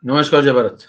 नमस्कार जय भारत।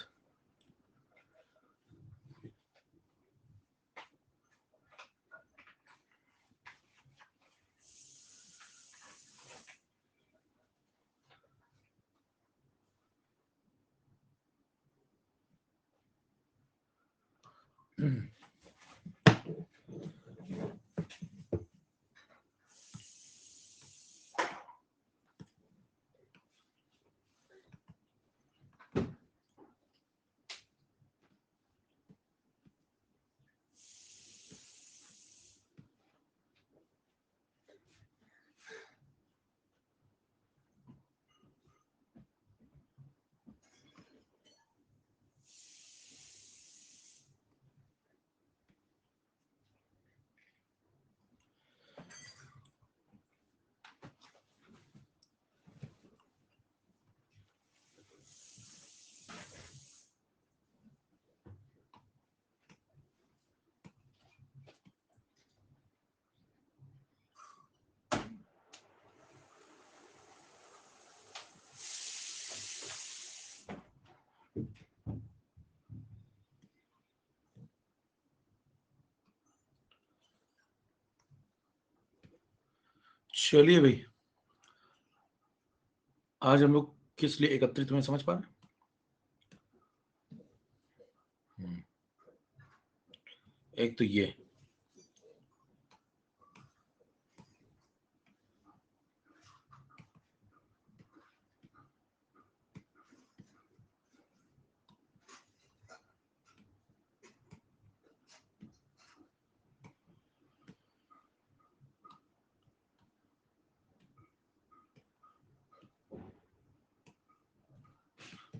चलिए भाई, आज हम लोग किस लिए एकत्रित हुए समझ पा रहे हैं? एक तो ये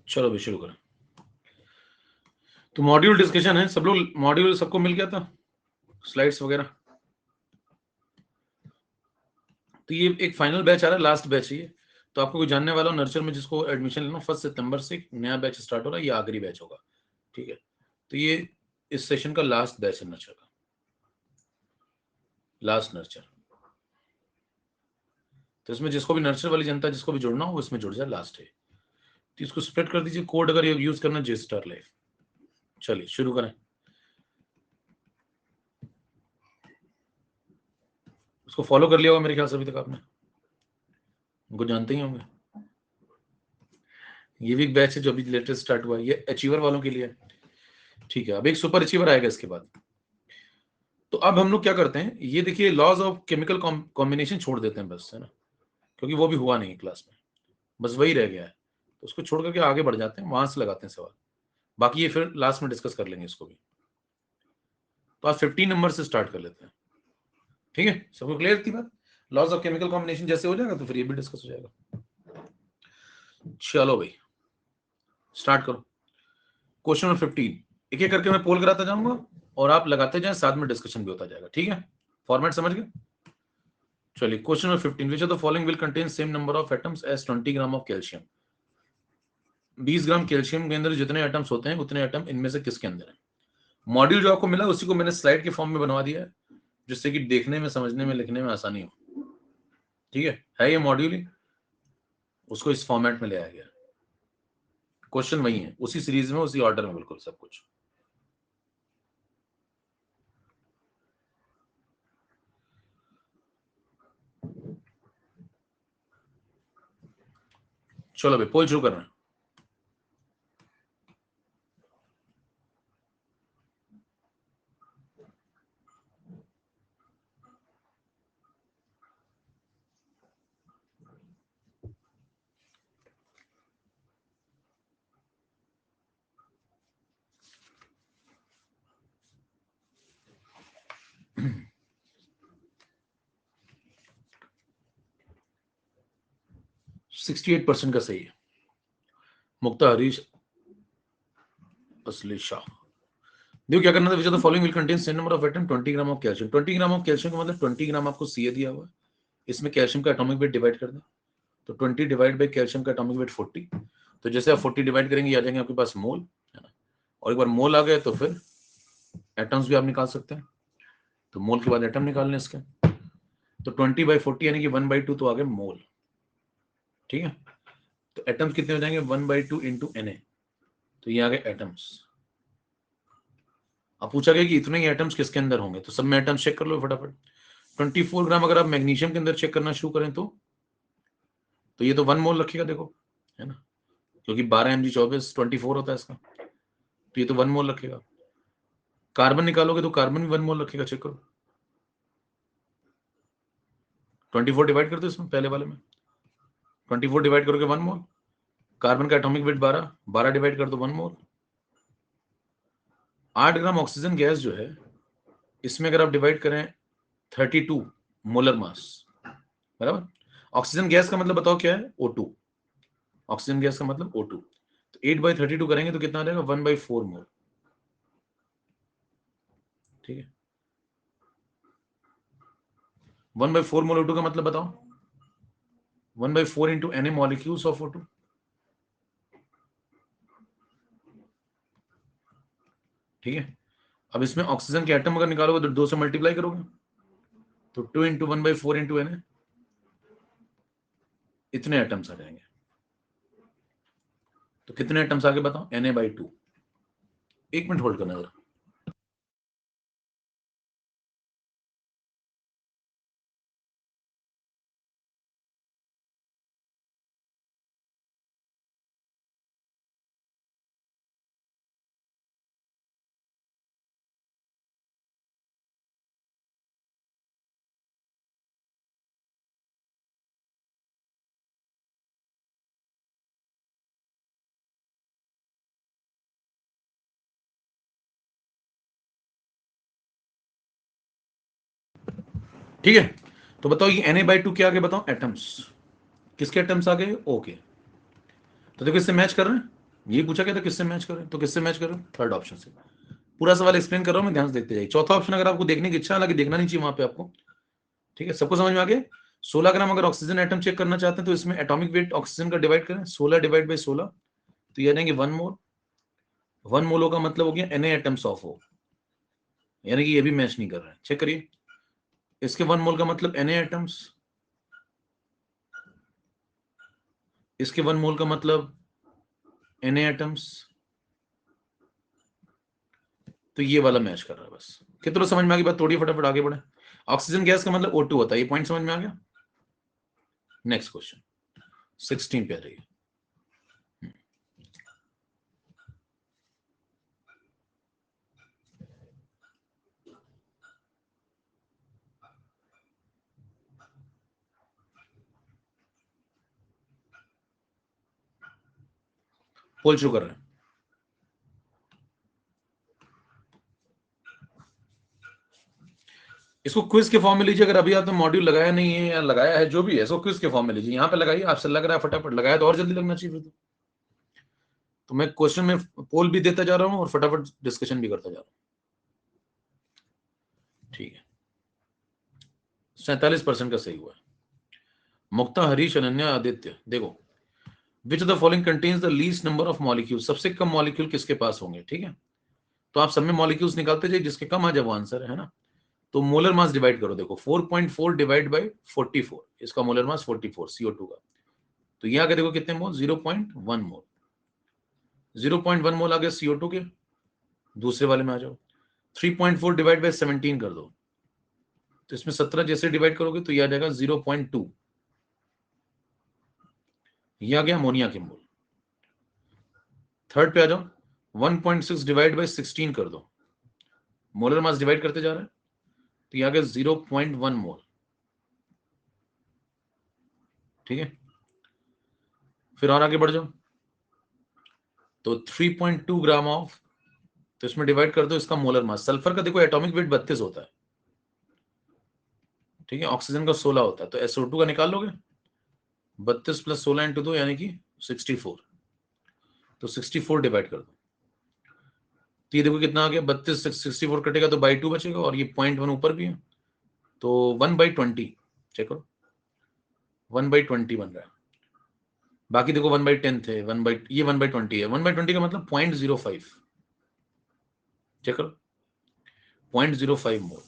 चलो भाई शुरू करें। तो मॉड्यूल डिस्कशन है, सब लोग मॉड्यूल सबको मिल गया था, स्लाइड्स वगैरह। तो ये एक फाइनल बैच आ रहा है, लास्ट बैच है ये। तो आपको कोई जानने वाला हो नर्चर में जिसको एडमिशन लेना, 1 सितंबर से एक नया बैच स्टार्ट हो रहा है, ये आखिरी बैच होगा, ठीक है। तो ये इस सेशन का लास्ट बैच है नर्चर का, लास्ट नर्चर। तो इसमें जिसको भी नर्चर वाली जनता जिसको भी जुड़ना हो इसमें जुड़ जाए, लास्ट है। तो इसको स्प्रेड कर दीजिए, कोड अगर ये यूज करना जे स्टार लाइफ। चलिए शुरू करें। उसको फॉलो कर लिया होगा मेरे ख्याल से अभी तक आपने, उनको जानते ही होंगे। ये भी एक बैच है जो अभी लेटेस्ट स्टार्ट हुआ है, ये अचीवर वालों के लिए है, ठीक है। अब एक सुपर अचीवर आएगा इसके बाद। तो अब हम लोग क्या करते हैं, ये देखिए लॉज ऑफ केमिकल कॉम्बिनेशन छोड़ देते हैं बस, है ना, क्योंकि वो भी हुआ नहीं क्लास में, बस वही रह गया है। तो उसको छोड़ करके आगे बढ़ जाते हैं, वहां से लगाते हैं सवाल। बाकी ये फिर लास्ट में डिस्कस कर लेंगे इसको भी। तो आज 15 नंबर से स्टार्ट कर लेते हैं, ठीक है। सबको क्लियर थी बात? लॉज ऑफ केमिकल कॉम्बिनेशन जैसे हो जाएगा तो फिर ये भी डिस्कस हो जाएगा। चलो भाई स्टार्ट करो। क्वेश्चन नंबर 15, एक एक करके मैं पोल कराता जाऊंगा और आप लगाते जाएं, साथ में डिस्कशन भी होता जाएगा, ठीक है। फॉर्मेट समझ गए? चलिए question number 15, which of the following will contain same number of atoms as 20 gram of calcium. 20 gram calcium के अंदर जितने एटम्स होते हैं उतने एटम इनमें से किसके अंदर है। मॉड्यूल जो आपको मिला उसी को मैंने स्लाइड के फॉर्म में बनवा दिया है, जिससे कि देखने में, समझने में, लिखने में आसानी हो, ठीक है ये मॉड्यूल ही, उसको इस फॉर्मेट में ले आया गया। क्वेश्चन वही है, उसी सीरीज में, उसी ऑर्डर में, बिल्कुल सब कुछ। चलो भाई पोल शुरू करना है। सिक्सटी 68% का सही है। मुक्ता हरीश असली शाह। देखो क्या करना था, विच of the following will contain same number of atom 20 gram of calcium. 20 gram of calcium का मतलब 20 ग्राम आपको सी दिया हुआ है, इसमें कैल्शियम का एटॉमिक वेट डिवाइड कर दें। तो 20 डिवाइड बाई कैल्शियम का एटॉमिक वेट 40। तो जैसे आप 40 डिवाइड करेंगे आ जाएंगे आपके पास मोल, है ना। और एक बार मोल आ गए तो फिर एटम्स भी आप निकाल सकते हैं। तो मोल के बाद एटम निकालने इसके। तो 20/40 यानी कि 1/2 तो आ गए मोल, ठीक है। तो एटम्स कितने हो जाएंगे, 1/2 इंटू Na। तो ये आ गए एटम्स। अब पूछा गया कि इतने ही एटम्स किसके अंदर होंगे, तो सब में एटम्स चेक कर लो फटाफट। 24 ग्राम अगर आप मैग्नीशियम के अंदर चेक करना शुरू करें तो ये तो 1 मोल रखेगा, देखो है ना, क्योंकि 12 mg 24 होता है इसका, तो ये तो 1 मोल रखेगा। कार्बन निकालोगे तो कार्बन भी 1 मोल रखेगा, चेक करो। 24 डिवाइड कर दो इसमें, पहले वाले में 24 डिवाइड करोगे 1 मोल। कार्बन का एटॉमिक वेट 12 डिवाइड कर दो 1 मोल। 8 ग्राम ऑक्सीजन गैस जो है, इसमें अगर आप डिवाइड करें 32 मोलर मास, बराबर। ऑक्सीजन गैस का मतलब बताओ क्या है, O2। ऑक्सीजन गैस का मतलब O2, तो 8/32 करेंगे तो कितना आ जाएगा, 1/4 मोल। ठीक है, 1/4 मोल O2 का मतलब बताओ, 1/4 into Na molecules of O2। ठीक है, अब इसमें ऑक्सीजन के एटम अगर निकालोगे तो 2 से मल्टीप्लाई करोगे, तो 2 इंटू 1/4 इंटू Na, इतने एटम्स आ जाएंगे। तो कितने एटम्स आगे बताओ, Na/2। 1 मिनट होल्ड करना जरा। ठीक है, तो बताओ ये Na/2 क्या आगे बताओ, एटम्स। किसके एटम्स आ गए, O के। तो देखो इससे मैच कर रहे हैं, ये पूछा गया था किससे मैच करें, तो किससे मैच करें, थर्ड ऑप्शन से। पूरा सवाल एक्सप्लेन कर रहा हूं मैं, ध्यान से देखते जाइए। चौथा ऑप्शन अगर आपको देखने की इच्छा, हालांकि देखना नहीं चाहिए वहां पे आपको। ठीक है, सबको समझ में आ गया। 16 ग्राम अगर ऑक्सीजन एटम चेक करना चाहते हैं तो इसमें एटॉमिक वेट ऑक्सीजन का डिवाइड करें, 16 डिवाइड बाई 16, तो ये रहेंगे 1 मोल। 1 मोल का मतलब हो गया Na एटम्स ऑफ O, यानी कि ये भी मैच नहीं कर रहा है, चेक करिए। इसके 1 मोल का मतलब Na एटम्स, इसके 1 मोल का मतलब Na एटम्स, तो ये वाला मैच कर रहा है बस। कितना समझ में आ गई बात, थोड़ी फटाफट आगे बढ़े। ऑक्सीजन गैस का मतलब O2 होता है, ये पॉइंट समझ में आ गया। नेक्स्ट क्वेश्चन 16 पे आ रही है। पोल शुरू कर रहे हैं। इसको क्विज के फॉर्म में लीजिए, अगर अभी आपने मॉड्यूल लगाया नहीं है या लगाया है, जो भी है, इसको क्विज के फॉर्म में लीजिए। यहाँ पे लगाइए, आपसे लग रहा है फटाफट लगाया तो और जल्दी लगना चाहिए फिर तो मैं क्वेश्चन में पोल भी देता जा रहा हूँ और फटाफट डिस्कशन भी करता जा रहा हूँ। ठीक है, 47% का सही हुआ है। मुक्ता, हरीश, अनन्या, आदित्य, देखो विच of the following contains the least number of molecule, सबसे कम मॉलिक्यूल किसके पास होंगे। ठीक है, तो आप सब में मॉलिक्यूल्स निकालते जाइए, जिसके कम आ जाए वो आंसर है ना। तो मोलर मास डिवाइड करो, देखो 4.4 डिवाइड बाई 44, इसका मोलर मास 44 CO2 का, तो ये आगे देखो कितने मोल, 0.1 मोल। 0.1 मोल आ गया CO2 के। दूसरे वाले में आ जाओ, 3.4 डिवाइड बाई 17 कर दो, तो इसमें 17 जैसे डिवाइड करोगे तो ये आ जाएगा 0.2। ये आ गया अमोनिया के मोल। थर्ड पे आ जाओ, 1.6 डिवाइड बाई 16 कर दो, मोलर मास डिवाइड करते जा रहे हैं, तो ये आ गया 0.1 मोल। ठीक है, फिर और आगे बढ़ जाओ, तो 3.2 ग्राम ऑफ, तो इसमें डिवाइड कर दो इसका मोलर मास। सल्फर का देखो एटॉमिक वेट 32 होता है, ठीक है, ऑक्सीजन का 16 होता है, तो SO2 का निकाल लोगे, 32 प्लस 16 इंटू 2 यानी कि 64, तो 64 डिवाइड कर दो, तो ये देखो कितना आ गया, 32 64 कटेगा तो बाई 2 बचेगा, और ये 0.1 ऊपर भी है, तो 1/20, चेक करो 1/20 बन रहा है। बाकी देखो 1/10 थे, ये 1/20 है, 1/20 का मतलब 0.05, चेक करो 0.05 मोल।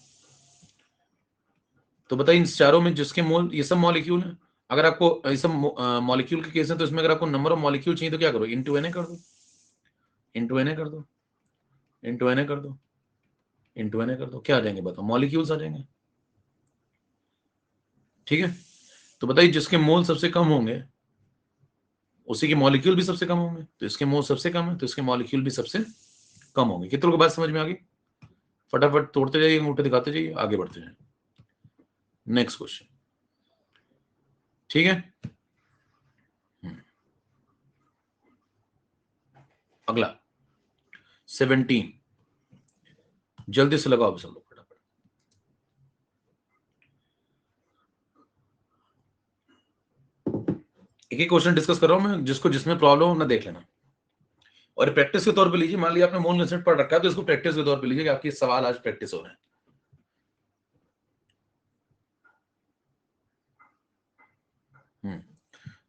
तो बताइए इन चारों में जिसके मोल, ये सब मॉलिक्यूल है, अगर आपको ये सब मॉलिक्यूल के केस है, तो इसमें अगर आपको नंबर ऑफ मॉलिक्यूल चाहिए तो क्या करो, इनटू Na कर दो, इंटू एन ए कर दो, इंटू एन ए कर दो, इंटू एन ए कर दो, क्या आ जाएंगे बताओ? मॉलिक्यूल्स आ जाएंगे। ठीक है, तो बताइए जिसके मोल सबसे कम होंगे उसी के मॉलिक्यूल भी सबसे कम होंगे, तो इसके मोल सबसे कम है तो इसके मॉलिक्यूल भी सबसे कम होंगे। कितने को बात समझ में आ गई? फटाफट तोड़ते जाइए, अंगूठे दिखाते जाइए, आगे बढ़ते जाइए। नेक्स्ट क्वेश्चन, ठीक है। अगला 17, जल्दी से लगाओ सब लोग फटाफट। एक ही क्वेश्चन डिस्कस कर रहा हूं मैं, जिसको जिसमें प्रॉब्लम हो ना देख लेना, और प्रैक्टिस के तौर पे लीजिए। मान लिया आपने मोल कंसेप्ट पढ़ रखा है तो इसको प्रैक्टिस के तौर पे लीजिए कि आपके सवाल आज प्रैक्टिस हो रहे हैं।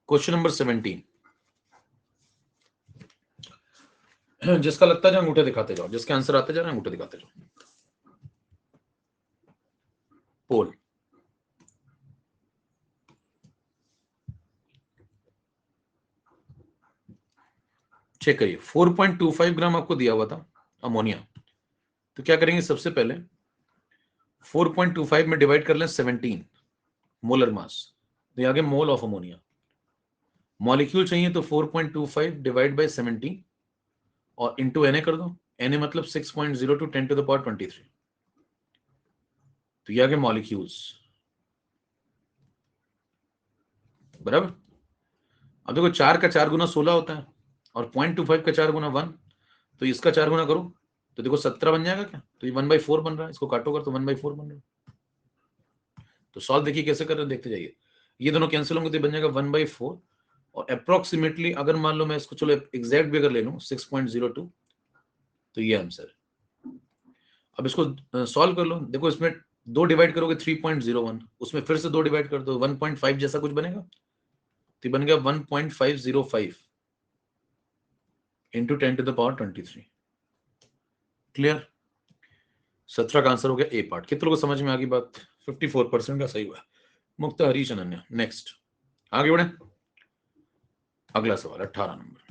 क्वेश्चन नंबर 17, जिसका लगता है अंगूठे दिखाते जाओ, जिसके आंसर आते जा रहे हैं अंगूठे दिखाते जाओ। पोल चेक करिए, 4.25 ग्राम आपको दिया हुआ था अमोनिया। तो क्या करेंगे, सबसे पहले 4.25 में डिवाइड कर लें 17 मोलर मास, तो ये आ गया मोल ऑफ अमोनिया। मॉलिक्यूल चाहिए तो 4.25 डिवाइड बाय 17 और इंटू एन कर दो। एन मतलब 6.02 10 टू द पावर 23, तो ये आ गए मॉलिक्यूल्स, बराबर। अब देखो 4 का 4 गुना 16 होता है और 0.25 का 4 गुना 1, तो इसका 4 गुना करो तो देखो 17 बन जाएगा क्या? तो ये 1/4 बन रहा है, इसको काटो कर तो 1/4 बन रहा है। तो सॉल्व देखिए कैसे कर रहे हैं, देखते जाइए। ये दोनों कैंसिल होंगे तो बन जाएगा 1/4, और अप्रोक्सीमेटली अगर मान लो मैं इसको चलो एग्जैक्ट भी अगर ले लूं 6.02, तो ये आंसर है। अब इसको सॉल्व कर लो, देखो इसमें 2 डिवाइड करोगे 3.01, उसमें फिर से 2 डिवाइड कर दो 1.5 जैसा कुछ बनेगा, तो बन गया 1.505 into 10 to the power 23। Clear? 17 का आंसर हो गया ए पार्ट। कितने लोगों को समझ में आ गई बात? 54% का सही हुआ। मुक्त हरीश अनन्या। नेक्स्ट आगे बढ़े, अगला सवाल 18 नंबर।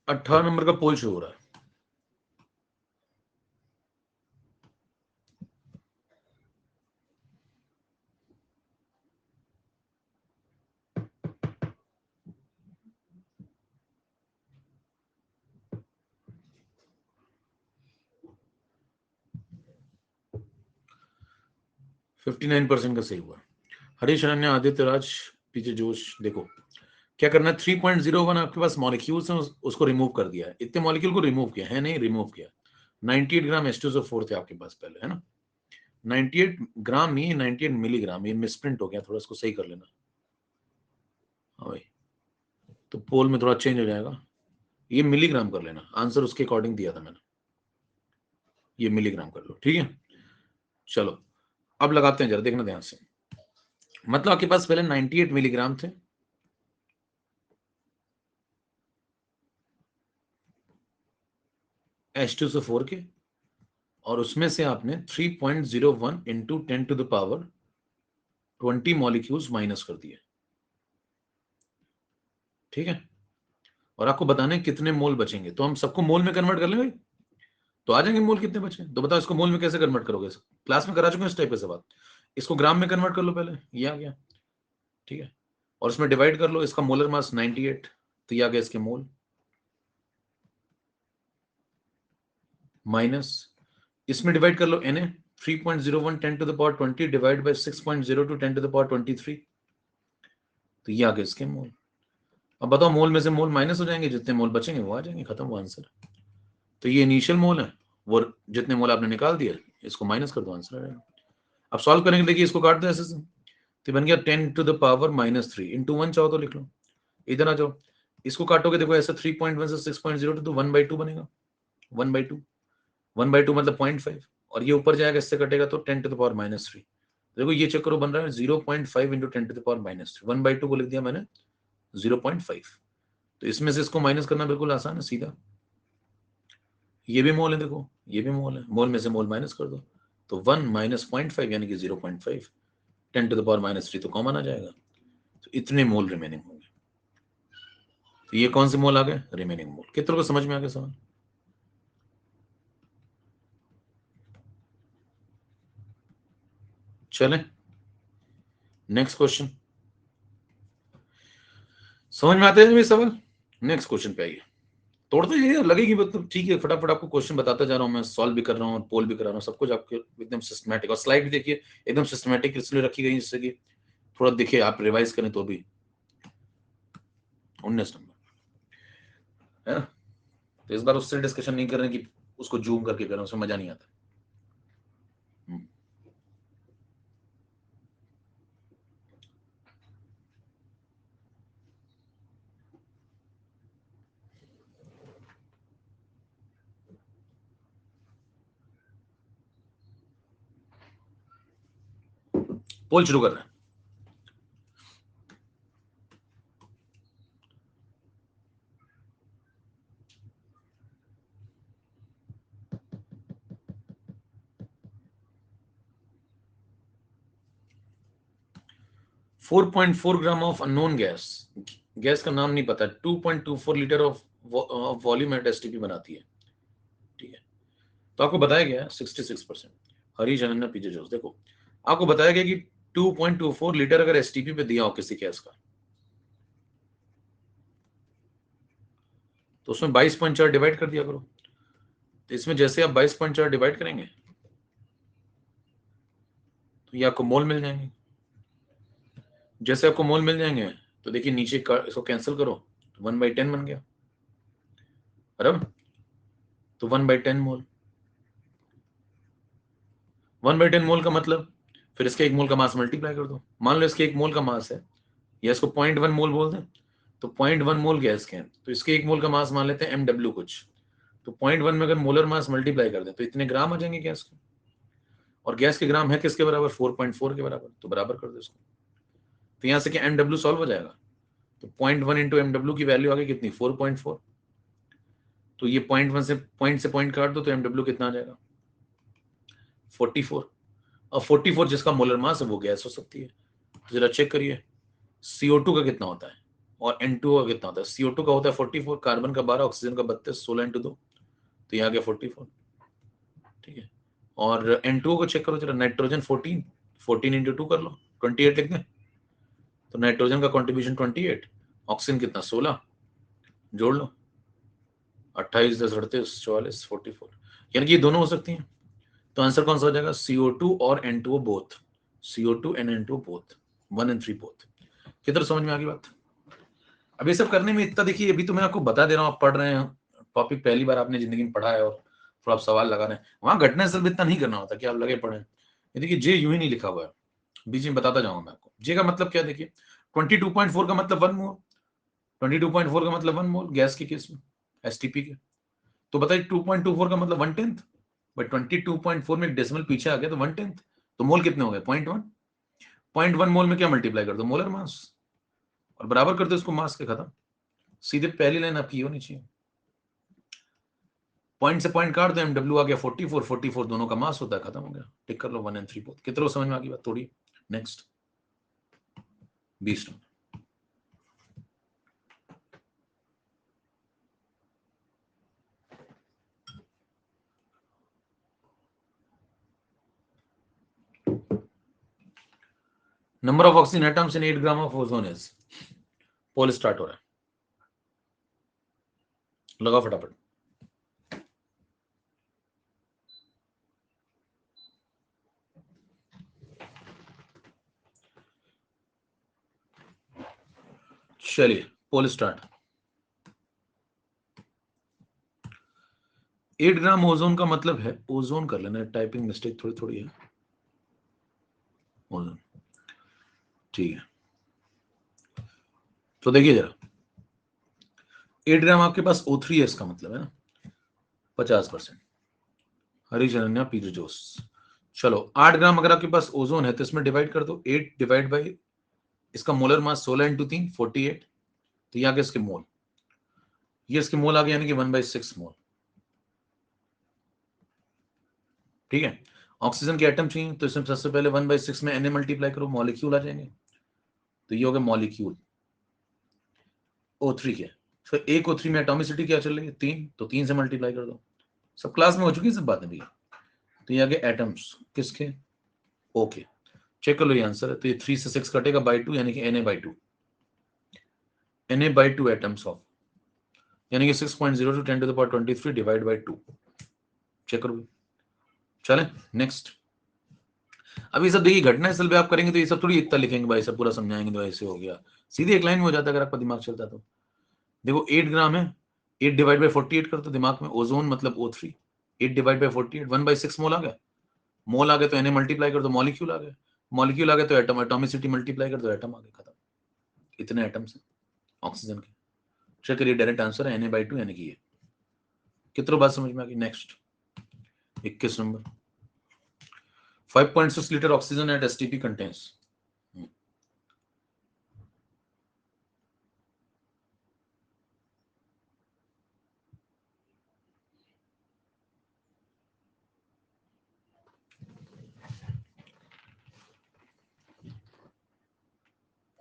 अठारह नंबर का पोल शो हो रहा है। फिफ्टी 59% का सही हुआ। हरीश अनन्या, आदित्य राज, पीछे जोश। देखो क्या करना है, 3.01 आपके पास मॉलिक्यूल्स हैं, उसको रिमूव कर दिया है। इतने मॉलिक्यूल को रिमूव किया है, नहीं रिमूव किया। 98 ग्राम H2SO4 थे आपके पास पहले, है ना। 98 ग्राम नहीं, 98 मिलीग्राम, ये मिसप्रिंट हो गया, थोड़ा इसको सही कर लेना। हाँ भाई, तो पोल में थोड़ा चेंज हो जाएगा, ये मिलीग्राम कर लेना, आंसर उसके अकॉर्डिंग दिया था मैंने, ये मिलीग्राम कर लो, ठीक है। चलो अब लगाते हैं, जरा देखना ध्यान से। मतलब आपके पास पहले 98 मिलीग्राम थे, H2SO4 के, और उसमें से आपने 3.01 into 10 to the power 20 molecules minus कर दिए, ठीक है। और आपको बताना है कितने मोल बचेंगे, तो हम सबको मोल में कन्वर्ट कर लेंगे, तो आ जाएंगे मोल कितने बचे। तो बताओ इसको मोल में कैसे कन्वर्ट करोगे? क्लास में करा चुके हैं इस टाइप के सवाल। इसको ग्राम में कन्वर्ट कर लो पहले, ये आ गया, ठीक है। और इसमें डिवाइड कर लो, इसका मोलर मास 98, तो ये आ गया इसके मोल, माइनस इसमें डिवाइड कर लो Na 3.01 10 to the power 20 divide by 6.02 10 to the power 23, तो ये आ गया इसके मोल। अब बताओ मोल में से मोल माइनस हो जाएंगे, जितने मोल बचेंगे वो आ जाएंगे, खत्म हुआ आंसर। तो ये इनिशियल मोल है, वो जितने मोल आपने निकाल दिए इसको माइनस कर दो, आंसर आ जाएगा। अब सॉल्व करेंगे, देखिए इसको काट दो ऐसे से, तो बन गया 10 टू द पावर -3 इंटू 1 चाहो तो लिख लो, इधर आ जाओ, इसको काटोगे देखो ऐसा 3.1 से 6.02 तो 1/2 बनेगा, 1/2 1/2 मतलब 0.5, और ये ऊपर जाएगा, इससे कटेगा तो 10⁻³ देखो ये चेक करो, बन रहा है 0.5 इंटू 10⁻³ 1/2 को लिख दिया मैंने 0.5। तो इसमें से इसको माइनस करना बिल्कुल आसान है, सीधा। ये भी मोल है, देखो ये भी मोल है, मोल में से मोल माइनस कर दो, तो 1 माइनस 0.5 यानी कि 0.5, 10⁻³ तो कॉमन आ जाएगा, तो इतने मोल रिमेनिंग होंगे। तो ये कौन से मोल आ गए? रिमेनिंग मोल। कितनों को समझ में आ गया सवाल? चलें नेक्स्ट क्वेश्चन। समझ में आते हैं ये सवाल? नेक्स्ट क्वेश्चन पे आइए। तोड़ते जाइए, लगेगी मतलब ठीक है, फटाफट आपको क्वेश्चन बताता जा रहा हूँ मैं, सॉल्व भी कर रहा हूँ और पोल भी करा रहा हूँ, सब कुछ आपके एकदम सिस्टमैटिक। और स्लाइड भी देखिए एकदम सिस्टमैटिक इसलिए रखी गई जिससे कि थोड़ा देखिए, आप रिवाइज करें तो भी। 19 नंबर है ना? तो इस बार उससे डिस्कशन नहीं कर रहे कि उसको जूम करके कर रहे हैं, उसमें मजा नहीं आता। पोल शुरू कर रहे हैं। Four 4.4 gram of unknown gas, gas का नाम नहीं पता, 2.24 litre of volume at STP बनाती है। ठीक है, तो आपको बताया गया 66%। हरीश अनन्या पीजे जोश, देखो आपको बताया गया कि 2.24 लीटर अगर एसटीपी पे दिया हो किसी गैस का, तो उसमें 22.4 डिवाइड कर दिया करो। तो इसमें जैसे आप 22.4 डिवाइड करेंगे तो ये आपको मोल मिल जाएंगे। जैसे आपको मोल मिल जाएंगे तो देखिए नीचे इसको कैंसिल करो, तो 1/10 बन गया, बराबर। तो 1/10 मोल, 1/10 मोल का मतलब फिर इसके 1 मोल का मास मल्टीप्लाई कर दो। मान लो इसके 1 मोल का मास है, या इसको 0.1 मोल बोल दें, तो 0.1 मोल गैस के हैं, तो इसके 1 मोल का मास मान लेते हैं mw कुछ, तो 0.1 में अगर मोलर मास मल्टीप्लाई कर दें तो इतने ग्राम आ जाएंगे गैस के। और गैस के ग्राम है किसके बराबर? 4.4 के बराबर, तो बराबर कर दो इसको। तो यहां से क्या mw सॉल्व हो जाएगा, तो 0.1 इंटू mw की वैल्यू आ गई कितनी? 4.4। तो ये 0.1 से पॉइंट काट दो तो mw कितना आ जाएगा? 44। और 44 जिसका मोलर मास है वो गैस हो सकती है। तो जरा चेक करिए CO2 का कितना होता है और N2 का कितना होता है। CO2 का होता है 44, कार्बन का 12, ऑक्सीजन का 32, 16 इंटू 2, तो यहाँ गया 44। ठीक है, और N2 को चेक करो जरा, नाइट्रोजन 14, 14 इंटू 2 कर लो, 28 लिख दें, तो नाइट्रोजन का कॉन्ट्रीब्यूशन 28, ऑक्सीजन कितना 16, जोड़ लो 28 10 38 44 44, यानी कि ये दोनों हो सकती हैं। तो आंसर कौन सा हो जाएगा? CO2 और N2 both, CO2 and N2 both, 1 and 3 both. किधर समझ में आ गई बात? अब ये सब करने में इतना देखिए, अभी तो मैं आपको बता दे रहा हूँ, आप पढ़ रहे हैं टॉपिक, पहली बार आपने जिंदगी में पढ़ा है और थोड़ा आप सवाल लगा रहे हैं, वहां घटना से इतना नहीं करना होता कि आप लगे पढ़े। ये देखिए जे यूं ही नहीं लिखा हुआ है, बीच में बताता जाऊंगा मैं आपको। जे का मतलब क्या देखिए, 22.4 का मतलब 1 मोल, 22.4 का मतलब 1 मोल गैस के केस में एसटीपी के। तो बताइए 2.24 का मतलब 1/10, बट 22.4 में एक डेसिमल पीछे आ गया तो 1/10, तो मोल कितने हो गए? 0.1। 0.1 मोल में क्या मल्टीप्लाई कर दो? मोलर मास, और बराबर कर दो इसको मास के, खत्म। सीधे पहली लाइन आपकी होनी चाहिए। पॉइंट से पॉइंट काट दो, एमडब्ल्यू आ गया 44, 44 दोनों का मास होता है, खत्म हो गया। टिक कर लो 1 and 3 बोथ। कितने समझ में आ गई बात? थोड़ी। Next 20 number of oxygen atoms in 8 gram of ozone is. Pole start हो रहा है, लगाओ फटाफट। चलिए पोल स्टार्ट। 8 ग्राम ओजोन का मतलब है, ओजोन कर लेना, टाइपिंग मिस्टेक थोड़ी थोड़ी है, ओजोन। ठीक है, तो देखिए जरा 8 ग्राम आपके पास O3 है, इसका मतलब है ना 50%। हरीश अनन्या पीटर जोश। चलो 8 ग्राम अगर आपके पास ओजोन है तो इसमें डिवाइड कर दो, 8 डिवाइड बाई इसका मोलर मास 16 इंटू 3 48, तो यहाँ के इसके मोल, ये इसके मोल आ गए यानी कि 1/6 मोल। ठीक है, ऑक्सीजन के एटम चाहिए तो इसमें सबसे पहले 1/6 में Na मल्टीप्लाई करो, मॉलिक्यूल आ जाएंगे, तो ये हो गया मॉलिक्यूल O3 के। फिर एक O3 में एटॉमिसिटी क्या चल रही है 3, तो 3 से मल्टीप्लाई कर दो। सब क्लास में हो चुकी है सब बातें भैया। तो ये आगे एटम्स किसके, ओके, चेक कर लो ये आंसर है। तो ये 3 से 6 कटेगा बाई 2 यानी कि Na/2, Na/2 एटम्स ऑफ, यानी कि 6.02 10 to the power 23 divide by 2। Check करो, चले नेक्स्ट। अब ये सब देखिए घटनास्थल पे आप करेंगे तो ये सब थोड़ी इतना लिखेंगे भाई, सब पूरा समझाएंगे तो ऐसे हो गया, सीधे एक लाइन में हो जाता है अगर आपका दिमाग चलता तो। देखो 8 ग्राम है, 8 डिवाइड बाई 48 कर दो दिमाग में, ओजोन मतलब O3, 8 डिवाइड बाई 48 1/6 मोल आ गया, मोल आ गया तो Na मल्टीप्लाई कर दो, मॉलिक्यूल आ गया, मॉलिक्यूल आ गया तो एटम, एटॉमिसिटी मल्टीप्लाई कर दो, एटम आ गया, खत्म। इतने एटम्स हैं ऑक्सीजन के। चेक करिए डायरेक्ट आंसर है Na/2 यानी कि ये। कितनी बात समझ में आ गई। Next 21 number, 5.6 litre oxygen at STP contains.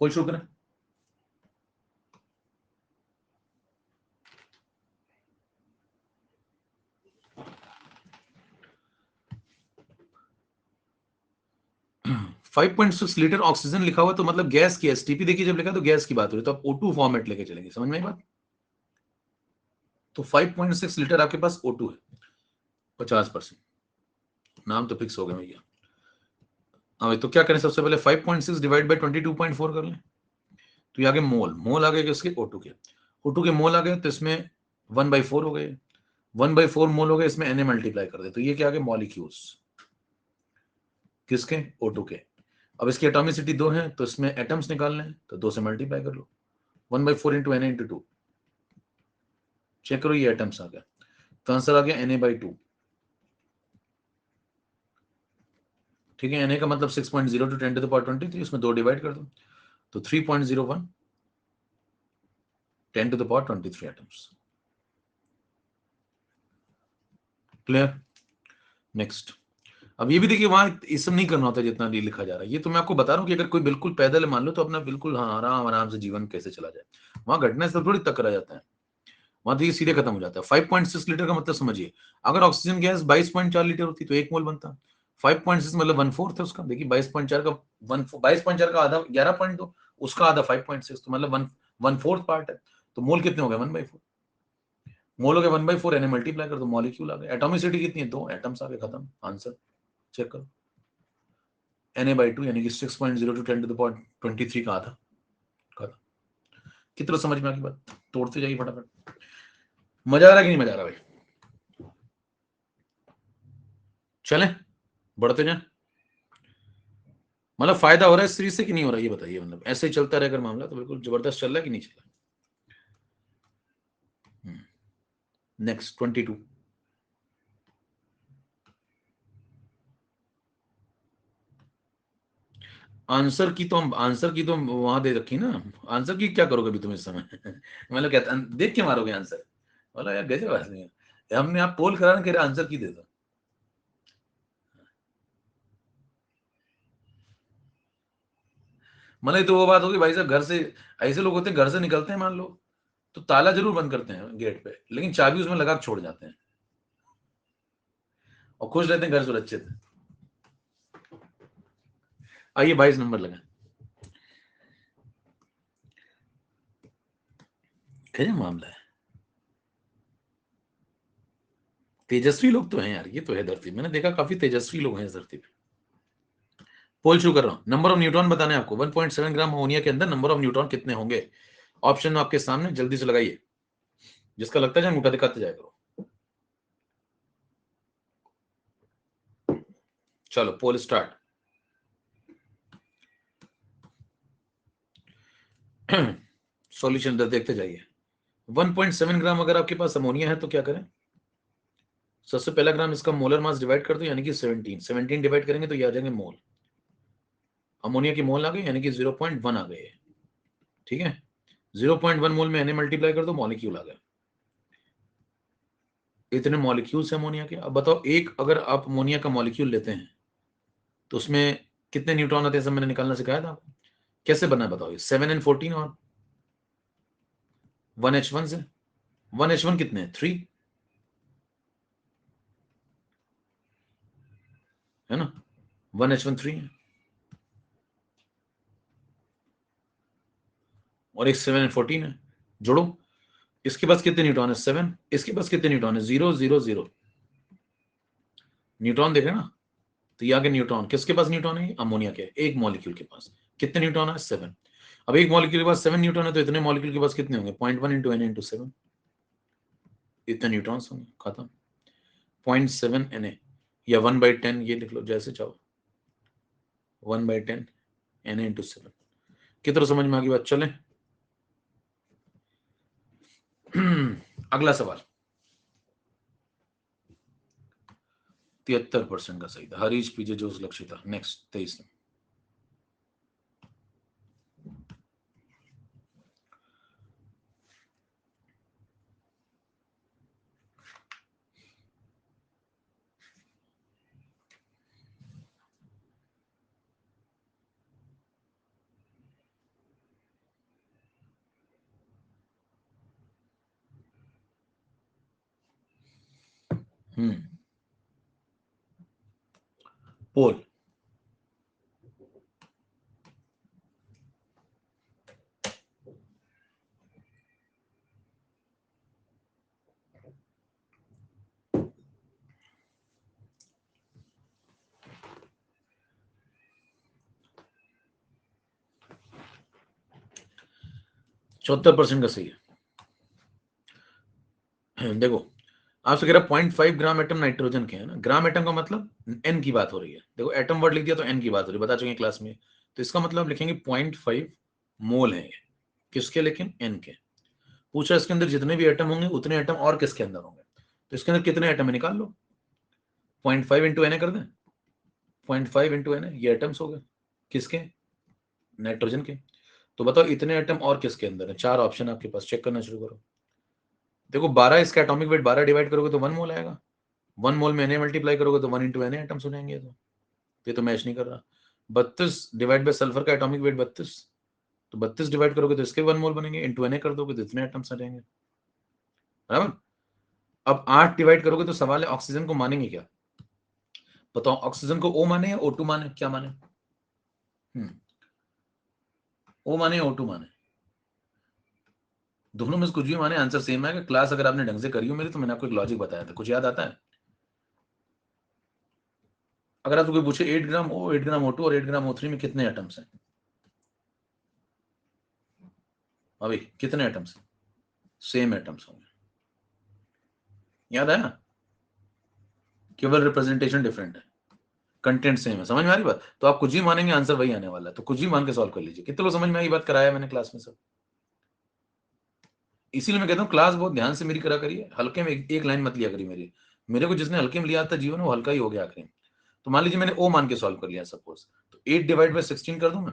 कोई शुक्र है 5.6 लीटर ऑक्सीजन लिखा हुआ तो मतलब गैस की एसटीपी देखिए, जब लिखा तो गैस की बात हो रही, तो आप O2 फॉर्मेट लेके चलेंगे, समझ में आई बात। तो 5.6 लीटर आपके पास O2 है 50%, नाम तो फिक्स हो गया भैया। अब तो क्या करें, सबसे पहले 5.6 डिवाइड बाई 22.4 कर लें, तो ये आगे मोल, मोल आ गए किसके O2 के, O2 के मोल आ गए तो इसमें 1/4 हो गए, 1/4 मोल हो गए, इसमें Na मल्टीप्लाई कर दे तो ये क्या आ गए मॉलिक्यूल्स किसके O2 के। अब इसकी एटॉमिसिटी 2 है तो इसमें एटम्स निकालने हैं तो 2 से मल्टीप्लाई कर लो, 1/4 इंटू Na इंटू 2। चेक करो ये एटम्स आ गया, तो आंसर आ गया Na/2। ठीक है, Na का मतलब 6.02 10 to the power 23, उसमें 2 डिवाइड कर दो तो 3.01 10 to the power 23 atoms. Clear. Next. अब ये भी देखिए वहां ये सब नहीं करना होता जितना लिखा जा रहा है, ये तो मैं आपको बता रहा हूँ कि अगर कोई बिल्कुल पैदल मान लो तो अपना बिल्कुल हाँ आराम आराम से जीवन कैसे चला जाए, वहां घटना से थोड़ी तक करा जाता है, वहां तो ये सीधे खत्म हो जाता है। 5.6 लीटर का मतलब समझिए, अगर ऑक्सीजन गैस 22.4 लीटर होती तो 1 मोल बनता, 5.6 मतलब 1/4 है उसका। देखिए 22.4 का 22.4 का आधा 11.2, उसका आधा 5.6, तो मतलब 1/4 पार्ट है, तो मोल कितने हो गए 1/4, मोल हो गए 1/4, यानी मल्टीप्लाई कर दो, मॉलिक्यूल आ गए। एटॉमिसिटी कितनी है 2, एटम्स आ गए, खत्म आंसर। चेक करो Na/2 यानी कि 6.02 10 to the power 23 का आधा, खत्म। कितना समझ में आ गई बात, तोड़ते जाइए फटाफट। मजा आ रहा है कि नहीं मजा आ रहा भाई, चलें बढ़ते जाएं। मतलब फायदा हो रहा है इस सीरीज से कि नहीं हो रहा है ये बताइए, मतलब ऐसे ही चलता रहेगा मामला तो बिल्कुल जबरदस्त चल रहा है कि नहीं चल रहा। नेक्स्ट 22, आंसर की तो वहां दे रखी ना, आंसर की क्या करोगे अभी तुम इस समय मतलब क्या देख के मारोगे आंसर, बोला यार गजब आदमी है, हमने आप पोल करा ना, कह रहे आंसर की दे दो। मतलब तो वो बात होगी भाई साहब, घर से ऐसे लोग होते हैं, घर से निकलते हैं मान लो तो ताला जरूर बंद करते हैं गेट पे, लेकिन चाबी उसमें लगा के छोड़ जाते हैं और खुश रहते हैं घर सुरक्षित। आइए 22 नंबर लगा, क्या मामला है। तेजस्वी लोग तो हैं यार, ये तो है धरती, मैंने देखा काफी तेजस्वी लोग हैं इस धरती पे। पोल शुरू कर रहा हूं, नंबर ऑफ न्यूट्रॉन बताने आपको, 1.7 ग्राम अमोनिया के अंदर नंबर ऑफ न्यूट्रॉन कितने होंगे। ऑप्शन आपके सामने, जल्दी से लगाइए, जिसका लगता है अंगूठा दिखाते जाए करो। चलो पोल स्टार्ट। सॉल्यूशन देखते जाइए। 1.7 ग्राम अगर आपके पास अमोनिया है तो क्या करें, सबसे पहला ग्राम इसका मोलर मास डिवाइड कर दो, यानी कि 17 डिवाइड करेंगे तो ये आ जाएंगे मोल। अमोनिया की मोल आ गई, यानी कि 0.1 आ गए। ठीक है, 0.1 मोल में Na मल्टीप्लाई कर दो, मॉलिक्यूल आ गया। इतने मॉलिक्यूल्स हैं अमोनिया के। अब बताओ, एक अगर आप अमोनिया का मॉलिक्यूल लेते हैं तो उसमें कितने न्यूट्रॉन आते हैं, सब मैंने निकालना सिखाया था आपको। कैसे बनना है बताओ, ये 7 and 14 और 1H1 से। 1H1 कितने हैं, 3 है ना, 1H1 3 है, और एक 7 and 14 है। जोड़ो, इसके पास कितने न्यूट्रॉन है, 7, इसके पास कितने न्यूट्रॉन है, 0 0 0। न्यूट्रॉन देख रहे हैं ना, तो ये आगे न्यूट्रॉन, किसके पास न्यूट्रॉन है, अमोनिया के एक मॉलिक्यूल के पास कितने न्यूट्रॉन है, 7। अब एक मॉलिक्यूल के पास 7 न्यूट्रॉन है, तो इतने मॉलिक्यूल के पास कितने होंगे, 0.1 इंटू Na इंटू 7, इतने न्यूट्रॉन्स होंगे, खत्म। 0.7 Na, या 1/10, ये लिख लो जैसे चाहो, 1/10 Na इंटू 7। कितना समझ में आ गई बात, चले। अगला सवाल 73% का सही था, हरीश पीजे जोश लक्षिता। नेक्स्ट 23। पोल, चौहत्तर परसेंट का सही है। देखो, आपसे कह रहा 0.5 ग्राम एटम नाइट्रोजन के है ना, ग्राम एटम का मतलब एन की बात हो रही है। देखो एटम वर्ड लिख दिया तो एन की बात हो रही है, बता चुके क्लास में। तो इसका मतलब लिखेंगे 0.5 मोल है ये, किसके, लेकिन एन के। पूछा इसके अंदर जितने भी एटम होंगे उतने एटम और किसके अंदर होंगे, तो इसके अंदर कितने एटम है निकाल लो, 0.5 इंटू एन कर दें, 0.5 इंटू एन, ये एटम्स हो गए किसके, नाइट्रोजन के। तो बताओ इतने एटम और किसके अंदर है, 4 ऑप्शन आपके पास, चेक करना शुरू करो। देखो 12, इसका एटॉमिक वेट 12 डिवाइड करोगे तो 1 मोल आएगा, 1 मोल में Na मल्टीप्लाई करोगे तो 1 इंटू Na एटम्स हो जाएंगे। तो ये तो मैच नहीं कर रहा। 32 डिवाइड बाय सल्फर का एटॉमिक वेट 32, तो 32 डिवाइड करोगे तो इसके 1 मोल बनेंगे, इंटू Na कर दोगे तो इतने एटम्स आ जाएंगे, बराबर। अब 8 डिवाइड करोगे तो सवाल है ऑक्सीजन को मानेंगे क्या, बताओ ऑक्सीजन को O माने या O2 माने, क्या माने, O माने या O2 माने, दोनों में से कुछ भी माने, आंसर सेम है। क्लास अगर आपने ढंग से करी हो मेरी, तो मैंने आपको एक लॉजिक बताया था, कुछ याद आता है। अगर आपको कोई पूछे 8 ग्राम O, 8 ग्राम O2 और 8 ग्राम O3 में कितने एटम्स हैं, अभी कितने एटम्स हैं, सेम एटम्स होंगे, याद आया, केवल रिप्रेजेंटेशन डिफरेंट है, कंटेंट सेम है। समझ में आ रही बात, तो आप कुछ ही मानेंगे आंसर वही आने वाला है, तो कुछ ही मान के सॉल्व कर लीजिए। कितने लोग समझ में आई बात, कराया मैंने क्लास में सब। इसीलिए मैं कहता हूँ क्लास बहुत ध्यान से मेरी करा करिए, हल्के में एक लाइन मत लिया करिए मेरी। मेरे को जिसने हल्के में लिया था जीवन, वो हल्का ही हो गया आखिर में। तो मान लीजिए मैंने ओ मान के सॉल्व कर लिया सपोज, तो 8 डिवाइड बाय 16 कर दूं मैं,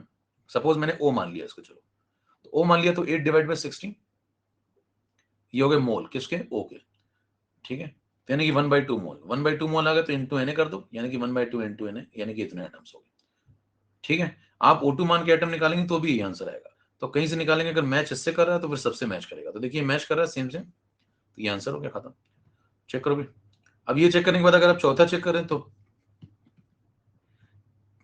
सपोज मैंने ओ मान लिया इसको, चलो तो ओ मान लिया, तो 8 डिवाइड बाय 16 ये हो गए मोल किसके, ओ के, ठीक है। तो यानी कि 1/2 मोल, 1/2 मोल आ गया तो इंटू Na कर दो, यानी कि 1/2 इंटू Na, यानी कि इतने एटम्स हो गए, ठीक है। आप O2 मान के एटम निकालेंगे तो भी यही आंसर आएगा। तो कहीं से निकालेंगे, अगर मैच इससे कर रहा है तो फिर सबसे मैच करेगा। तो देखिए मैच कर रहा है सेम सेम, तो ये आंसर हो गया, खत्म। चेक करोगे, अब ये चेक करने के बाद अगर आप चौथा चेक करें तो,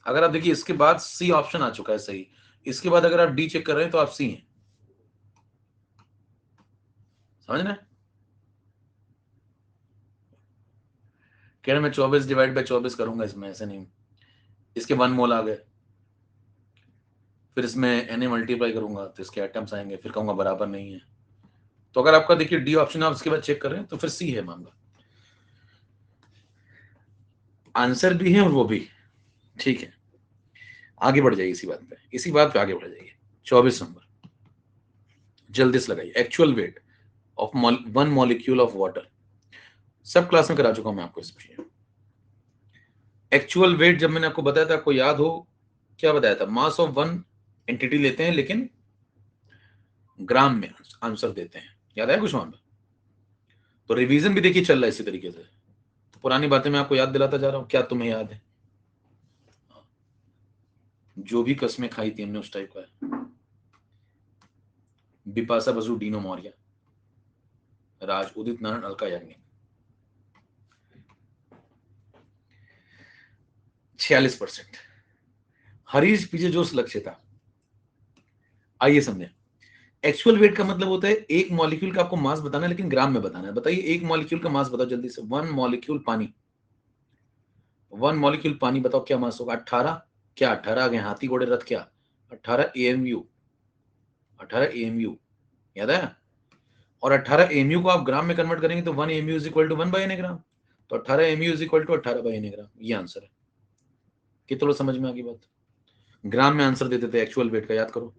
अगर आप देखिए इसके बाद सी ऑप्शन आ चुका है सही, इसके बाद अगर आप डी चेक कर रहे हैं तो आप सी हैं, समझ रहे हैं। कह रहे मैं 24 डिवाइड बाय 24 करूंगा इसमें, ऐसे नहीं, इसके 1 मोल आ गए, फिर इसमें Na मल्टीप्लाई करूंगा तो इसके एटम्स आएंगे, फिर कहूंगा बराबर नहीं है। तो अगर आपका देखिए डी ऑप्शन आप इसके बाद चेक कर रहे हैं तो फिर सी है मामला, आंसर भी है और वो भी, ठीक है। आगे बढ़ जाइए इसी बात पे आगे बढ़ जाइए। 24 नंबर, जल्दी से लगाइए, actual weight of 1 molecule of water. सब क्लास में करा चुका हूं मैं आपको इसमें। एक्चुअल वेट जब मैंने आपको बताया था, आपको याद हो क्या बताया था, मास ऑफ वन एंटिटी लेते हैं लेकिन ग्राम में आंसर देते हैं, याद है कुछ वहां पे? तो रिवीजन भी देखिए चल रहा है इसी तरीके से, तो पुरानी बातें मैं आपको याद दिलाता जा रहा हूं, क्या तुम्हें याद है? जो भी कस्में खाई थी हमने उस टाइप का है। बिपाशा बसु, डीनो मौर्य, राज, उदित नारायण, अलका याग्निक। 46%। हरीश पीछे जोश लक्ष्य था। आइए समझे, एक्चुअल वेट का मतलब होता है एक मॉलिक्यूल का आपको मास बताना है लेकिन ग्राम में बताना है। बताइए एक मॉलिक्यूल का मास बताओ जल्दी से। वन मॉलिक्यूल पानी, वन मॉलिक्यूल पानी बताओ क्या मास होगा? 18। क्या 18 आ गए? हाथी घोड़े रथ क्या? 18 एएमयू, 18 एएमयू, याद है? और 18 एएमयू को आप ग्राम में कन्वर्ट करेंगे तो 1 AMU is equal to 1 by N gram. तो 18 AMU is equal to 18 by N gram, ये आंसर है। कितना समझ में आ गई बात? ग्राम में आंसर देते थे एक्चुअल वेट का, याद करो।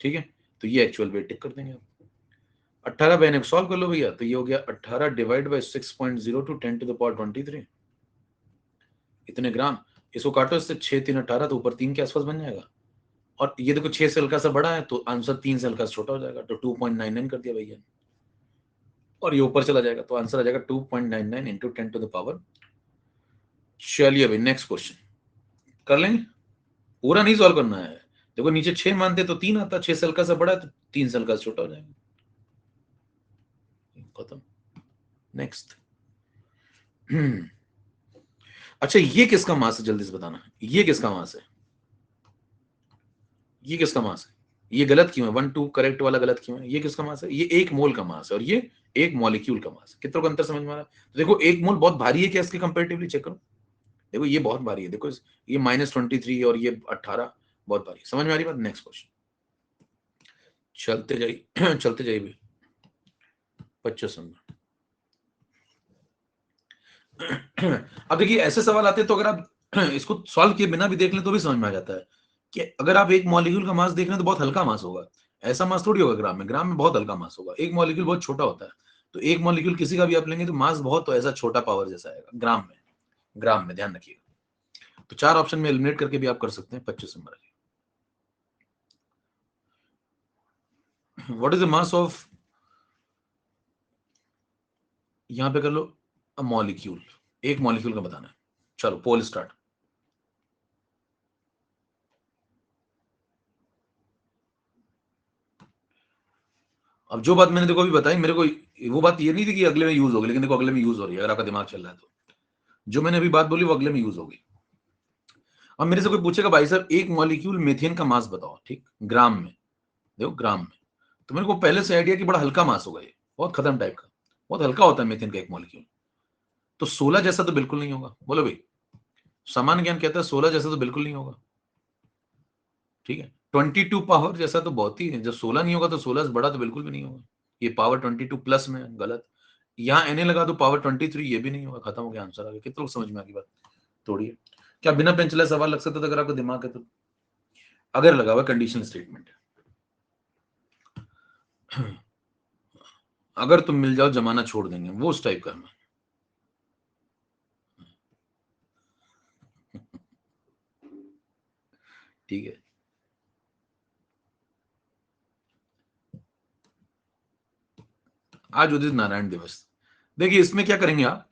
ठीक है, तो ये एक्चुअल वेट टिक कर देंगे आप। 18 बाय सॉल्व कर लो भैया, तो ये हो गया 18 divide by 6.0 to 10 to the power 23, इतने ग्राम। इसको काटो इससे, 6 3 18, तो ऊपर 3 के आसपास बन जाएगा। और ये देखो 6 से हल्का सा बड़ा है तो आंसर 3 से हल्का सा छोटा हो जाएगा, तो 2.99 कर दिया भैया, और ये ऊपर चला जाएगा तो आंसर आ जाएगा 2.99 इंटू 10 टू द पावर। चलिए भाई नेक्स्ट क्वेश्चन कर लेंगे, पूरा नहीं सॉल्व करना है। देखो नीचे 6 मानते तो 3 आता, 6 से हल्का सा बड़ा है तो 3 से हल्का सा छोटा हो जाएगा, खत्म। नेक्स्ट। अच्छा ये किसका मास है, जल्दी से बताना, ये किसका मास है? ये किसका मास है? ये गलत क्यों है? 1 2 करेक्ट वाला गलत क्यों है? ये किसका मास है? ये एक मोल का मास है और ये एक मॉलिक्यूल का मास है। कितनों का अंतर समझ में आ रहा है? तो देखो एक मोल बहुत भारी है क्या इसके कंपैरेटिवली, चेक करो। देखो ये बहुत भारी है, देखो ये -23 और ये 18, बहुत भारी। समझ में आ रही बात? नेक्स्ट क्वेश्चन, चलते जाइए चलते जाइए भी 25 नंबर। अब देखिए ऐसे सवाल आते हैं तो अगर आप इसको सॉल्व किए बिना भी देख लें तो भी समझ में आ जाता है कि अगर आप एक मॉलिक्यूल का मास देख रहे हैं तो बहुत हल्का मास होगा। ऐसा मास थोड़ी होगा ग्राम में, ग्राम में बहुत हल्का मास होगा। एक मॉलिक्यूल बहुत छोटा होता है, तो एक मॉलिक्यूल किसी का भी आप लेंगे तो मास बहुत, तो ऐसा छोटा पावर जैसा आएगा ग्राम में। ग्राम में ध्यान रखिएगा। तो 4 ऑप्शन में एलिमिनेट करके भी आप कर सकते हैं। 25 number what is the mass of, यहां पे कर लो अ मॉलिक्यूल, एक मॉलिक्यूल का बताना है। चलो पोल स्टार्ट। अब जो बात मैंने देखो अभी बताई, मेरे को वो बात ये नहीं थी कि अगले में यूज होगी, लेकिन देखो अगले में यूज हो रही है अगर आपका दिमाग चल रहा है तो। जो मैंने अभी बात बोली वो अगले में यूज होगी। अब मेरे से कोई पूछेगा भाई साहब एक मॉलिक्यूल मीथेन का मास बताओ, ठीक, ग्राम में, देखो ग्राम में, तो मेरे को पहले से आइडिया कि बड़ा हल्का मास होगा, ये बहुत खत्म टाइप का, बहुत हल्का होता है मीथेन का एक मॉलिक्यूल। तो 16 जैसा तो बिल्कुल नहीं होगा, बोलो भाई। सामान्य ज्ञान कहता है 16 जैसा तो बिल्कुल नहीं होगा, ठीक है। 22 पावर जैसा तो बहुत ही है, जब 16 नहीं होगा तो 16 से बड़ा तो बिल्कुल भी नहीं होगा। ये पावर 22 प्लस में है, गलत। यहाँ एनए लगा दो पावर 23, ये भी नहीं होगा, खत्म हो गया आंसर। आगे कितने लोग समझ में आ गई बात? थोड़ी है क्या बिना पेन चलाए सवाल लग सकता था अगर आपका दिमाग है तो? अगर लगा हुआ कंडीशनल स्टेटमेंट है। अगर तुम मिल जाओ जमाना छोड़ देंगे, वो उस टाइप का है। ठीक है, आज उदित नारायण दिवस। देखिए इसमें क्या करेंगे आप,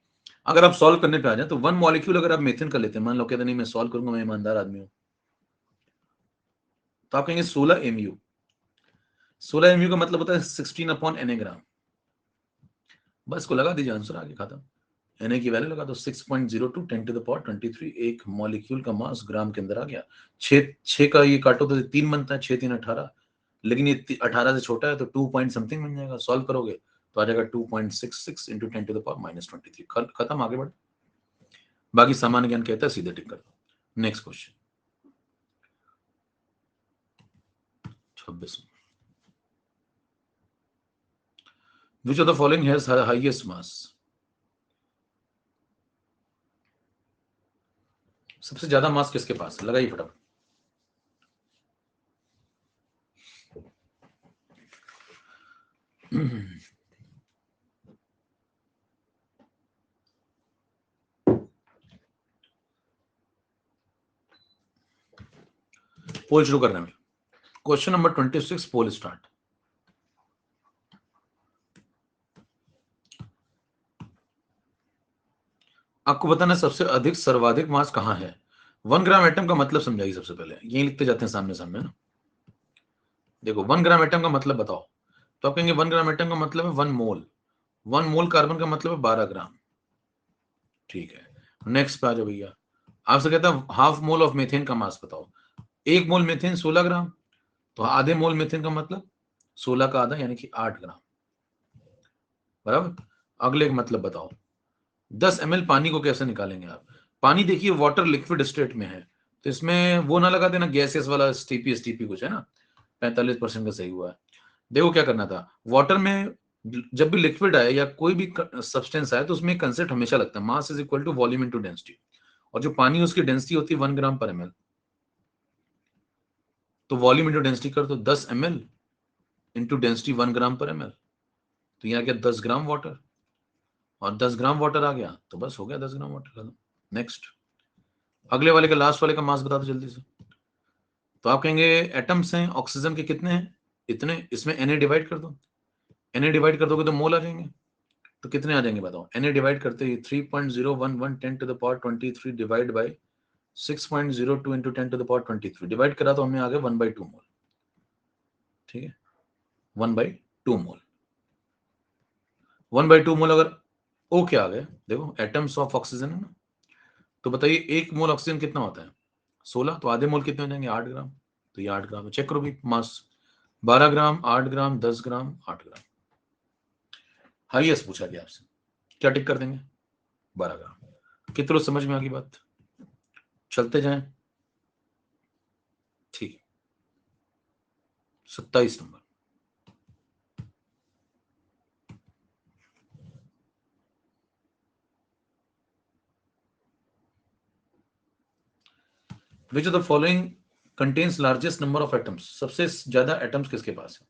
अगर आप सॉल्व करने पे आ जाए तो वन मॉलिक्यूल अगर आप मेथेन कर लेते हैं, मान लो कहते नहीं मैं सॉल्व करूंगा, मैं ईमानदार आदमी हूं, तो आप कहेंगे 16 MU। 16 MU का मतलब होता है 16/Na ग्राम। बस को लगा दीजिए, आंसर आगे खत्म। Na की वैल्यू लगा दो 6.0 टू 10 टू द पावर 23, एक मॉलिक्यूल का मास ग्राम के अंदर आ गया। छह का ये काटो तो 3 बनता है, 6 3 18, लेकिन ये 18 से छोटा है तो 2 पॉइंट समथिंग बन जाएगा। सॉल्व करोगे तो आ जाएगा 2.66 इंटू 10 टू द पावर -23। खत्म, आगे बढ़। बाकी सामान्य ज्ञान कहता है सीधे टिक कर दो। Next question 26। Which of the following has highest mass? सबसे ज्यादा मास किसके पास है, लगाइए फटाफट। पोल शुरू करने में। क्वेश्चन नंबर 26, पोल स्टार्ट। आपको बताना सबसे अधिक सर्वाधिक मास कहां है। 1 ग्राम एटम का मतलब समझाइए सबसे पहले, यही लिखते जाते हैं सामने सामने ना। देखो 1 ग्राम एटम का मतलब बताओ, तो आप कहेंगे 1 ग्राम एटम का मतलब है 1 मोल। 1 मोल कार्बन का मतलब है 12 ग्राम। ठीक है, नेक्स्ट पे आ जाओ भैया। आपसे कहता है हाफ मोल ऑफ मीथेन का मास बताओ। 1 मोल मीथेन 16 ग्राम, तो आधे मोल मीथेन का मतलब 16 का आधा यानी कि 8 ग्राम, बराबर। अगले एक मतलब बताओ, 10 ml पानी को कैसे निकालेंगे आप। पानी देखिए वाटर लिक्विड स्टेट में है, तो इसमें वो ना लगा देना गैसेस वाला स्टीपी स्टीपी कुछ है ना। 45% का सही हुआ है। देखो क्या करना था, वाटर में जब भी लिक्विड आए या कोई भी सब्सटेंस आए तो उसमें कंसेप्ट हमेशा लगता है, mass is equal to volume into density, और जो पानी है उसकी डेंसिटी होती है 1 ग्राम पर ml। तो वॉल्यूम इंटू डेंसिटी कर दो, 10 ml इंटू डेंसिटी 1 ग्राम पर ml, तो यहाँ क्या 10 ग्राम वाटर, और 10 ग्राम वाटर आ गया तो बस हो गया 10 ग्राम वाटर खत्म। नेक्स्ट, अगले वाले का लास्ट वाले का मास बता दो जल्दी से। तो आप कहेंगे एटम्स हैं ऑक्सीजन के कितने हैं, इतने, इसमें Na डिवाइड कर दो, Na डिवाइड कर दोगे तो मोल आ जाएंगे। तो कितने आ जाएंगे बताओ, Na डिवाइड करते ही 3.011 10 to the power 23 divide by 6.02 into 10 to the power 23 divide करा तो हमें आ गया 1/2 मोल। ठीक है, 1/2 मोल। 1/2 मोल अगर O क्या आ गया, देखो एटम्स ऑफ ऑक्सीजन है ना, तो बताइए 1 मोल ऑक्सीजन कितना होता है 16, तो आधे मोल कितने हो जाएंगे 8 ग्राम, तो ये 8 ग्राम है। चेक करो भी मास, 12 ग्राम, 8 ग्राम, 10 ग्राम, 8 ग्राम। हाईएस्ट पूछा गया आपसे, क्या टिक कर देंगे 12 ग्राम। कितने लोग समझ में आ गई बात, चलते जाएं। ठीक, 27 number. Which of the following contains largest number of atoms, सबसे ज्यादा एटम्स किसके पास है।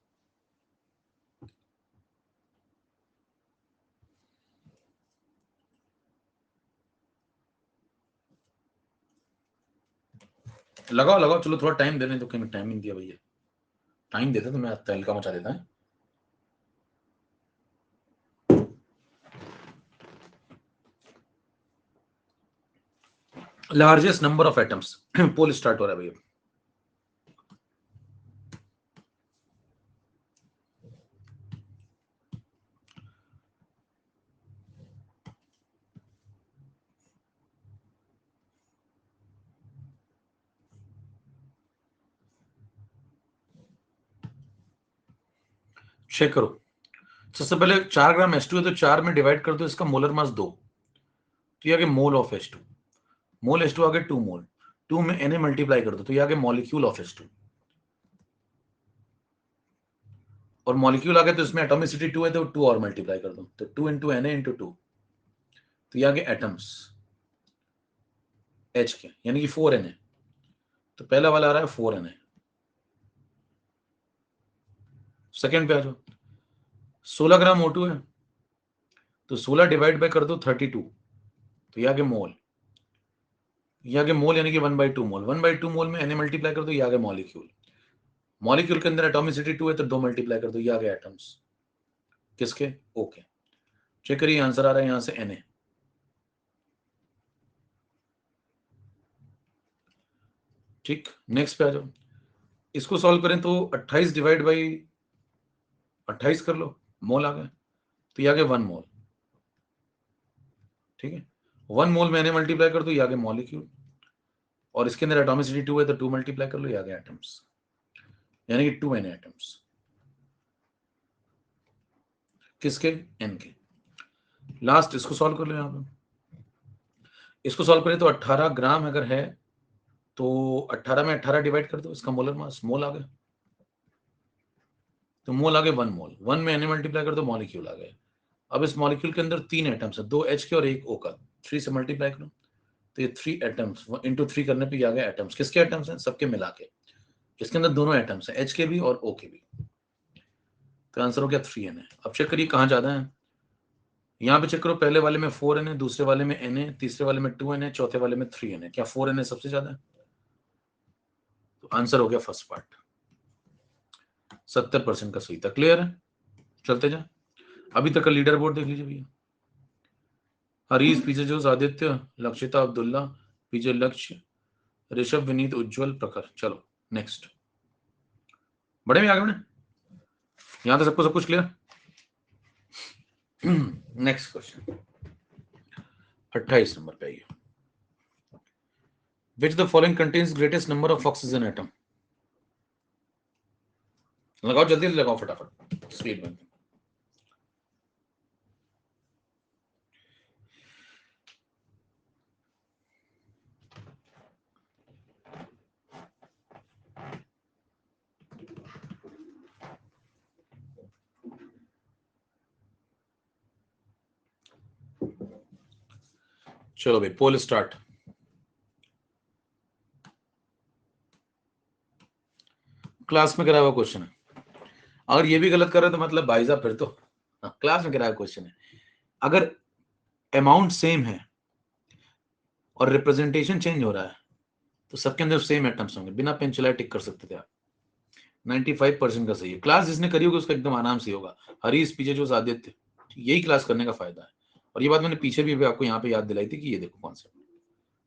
लगाओ लगाओ, चलो थोड़ा टाइम दे रहे तो कहीं टाइम नहीं दिया भैया, टाइम देते तो मैं तहलका मचा देता है। Largest number of atoms, pole start हो रहा है भैया। चेक करो, सबसे पहले 4 ग्राम H2 है तो 4 में डिवाइड कर दो, इसका मोलर मास 2, तो ये आ गया mole of H2। Mole H2 आ गया 2 मोल, 2 में Na मल्टीप्लाई कर दो तो ये आ गया मॉलिक्यूल ऑफ H2, और मॉलिक्यूल आ गया तो इसमें एटॉमिसिटी 2 है तो 2 और मल्टीप्लाई कर दो, तो 2 इंटू Na इंटू 2, तो ये आ गया एटम्स H के, यानी कि 4 Na। तो पहला वाला आ रहा है 4 Na। सेकेंड पे आ जाओ, 16 ग्राम O2 है तो 16 डिवाइड बाय कर दो 32, तो ये आ गया मोल। ये आ गया मोल यानी कि 1/2 मोल। 1/2 मोल में Na मल्टीप्लाई कर दो, ये आ गया मॉलिक्यूल। मॉलिक्यूल के अंदर एटॉमिसिटी 2 है तो 2 मल्टीप्लाई कर दो, ये आ गया एटम्स किसके, ओके। चेक करिए आंसर आ रहा है यहां से Na। ठीक, नेक्स्ट पे आ जाओ, इसको सॉल्व करें तो 28 डिवाइड बाई 28 कर लो, मोल आ गया, तो ये आ गया 1 मोल। ठीक है, 1 मोल में Na मल्टीप्लाई कर दो, ये आ गया मॉलिक्यूल, और इसके अंदर एटॉमिसिटी 2 है तो 2 मल्टीप्लाई कर लो, ये आ गया एटम्स, यानी कि 2 Na एटम्स किसके, N के। लास्ट इसको सॉल्व कर लो, यहां पे इसको सॉल्व करें तो 18 ग्राम अगर है तो 18 में 18 डिवाइड कर दो, इसका मोलर मास, मोल आ गया, तो मोल आ गया 1 मोल। 1 में Na मल्टीप्लाई कर दो, मॉलिक्यूल आ गया। अब इस मॉलिक्यूल के अंदर 3 एटम्स है, 2 H के और 1 O का, 3 से मल्टीप्लाई करो तो ये 3 एटम्स इंटू 3 करने पे आ गया एटम्स, किसके एटम्स हैं, सबके मिला के। इसके अंदर दोनों एटम्स हैं, H के भी और O के भी, तो आंसर हो गया 3 Na। अब चेक करिए कहां ज्यादा है, यहाँ पे चेक करो, पहले वाले में 4 Na, दूसरे वाले में Na, तीसरे वाले में 2 Na, चौथे वाले में 3 Na, क्या 4 Na सबसे ज्यादा है। तो आंसर हो गया फर्स्ट पार्ट, 70% का सही था। क्लियर है? चलते जाए। अभी तक का लीडर बोर्ड देख लीजिए भैया। हरीश पीछे जो, आदित्य, लक्षिता, अब्दुल्ला पीछे, लक्ष्य, ऋषभ, विनीत, उज्जवल, प्रखर। चलो नेक्स्ट, बड़े में आगे बढ़े। यहां तो सबको सब कुछ क्लियर। नेक्स्ट क्वेश्चन 28 नंबर पे आइए। Which the following contains greatest number of oxygen atom? लगाओ जल्दी लगाओ फटाफट स्पीड में। चलो भाई पोल स्टार्ट। क्लास में कराया हुआ क्वेश्चन है, अगर ये भी गलत कर रहे तो मतलब भाई साहब फिर तो क्लास में कराया क्वेश्चन है। अगर अमाउंट सेम है और रिप्रेजेंटेशन चेंज हो रहा है तो सबके अंदर सेम एटम्स होंगे, बिना पेन चलाए टिक कर सकते थे आप। 95% का सही है। क्लास जिसने करी होगी उसका एकदम आराम से होगा। हरीश पीछे जो, आदित्य, यही क्लास करने का फायदा है। और ये बात मैंने पीछे भी आपको यहाँ पे याद दिलाई थी कि ये देखो कॉन्सेप्ट,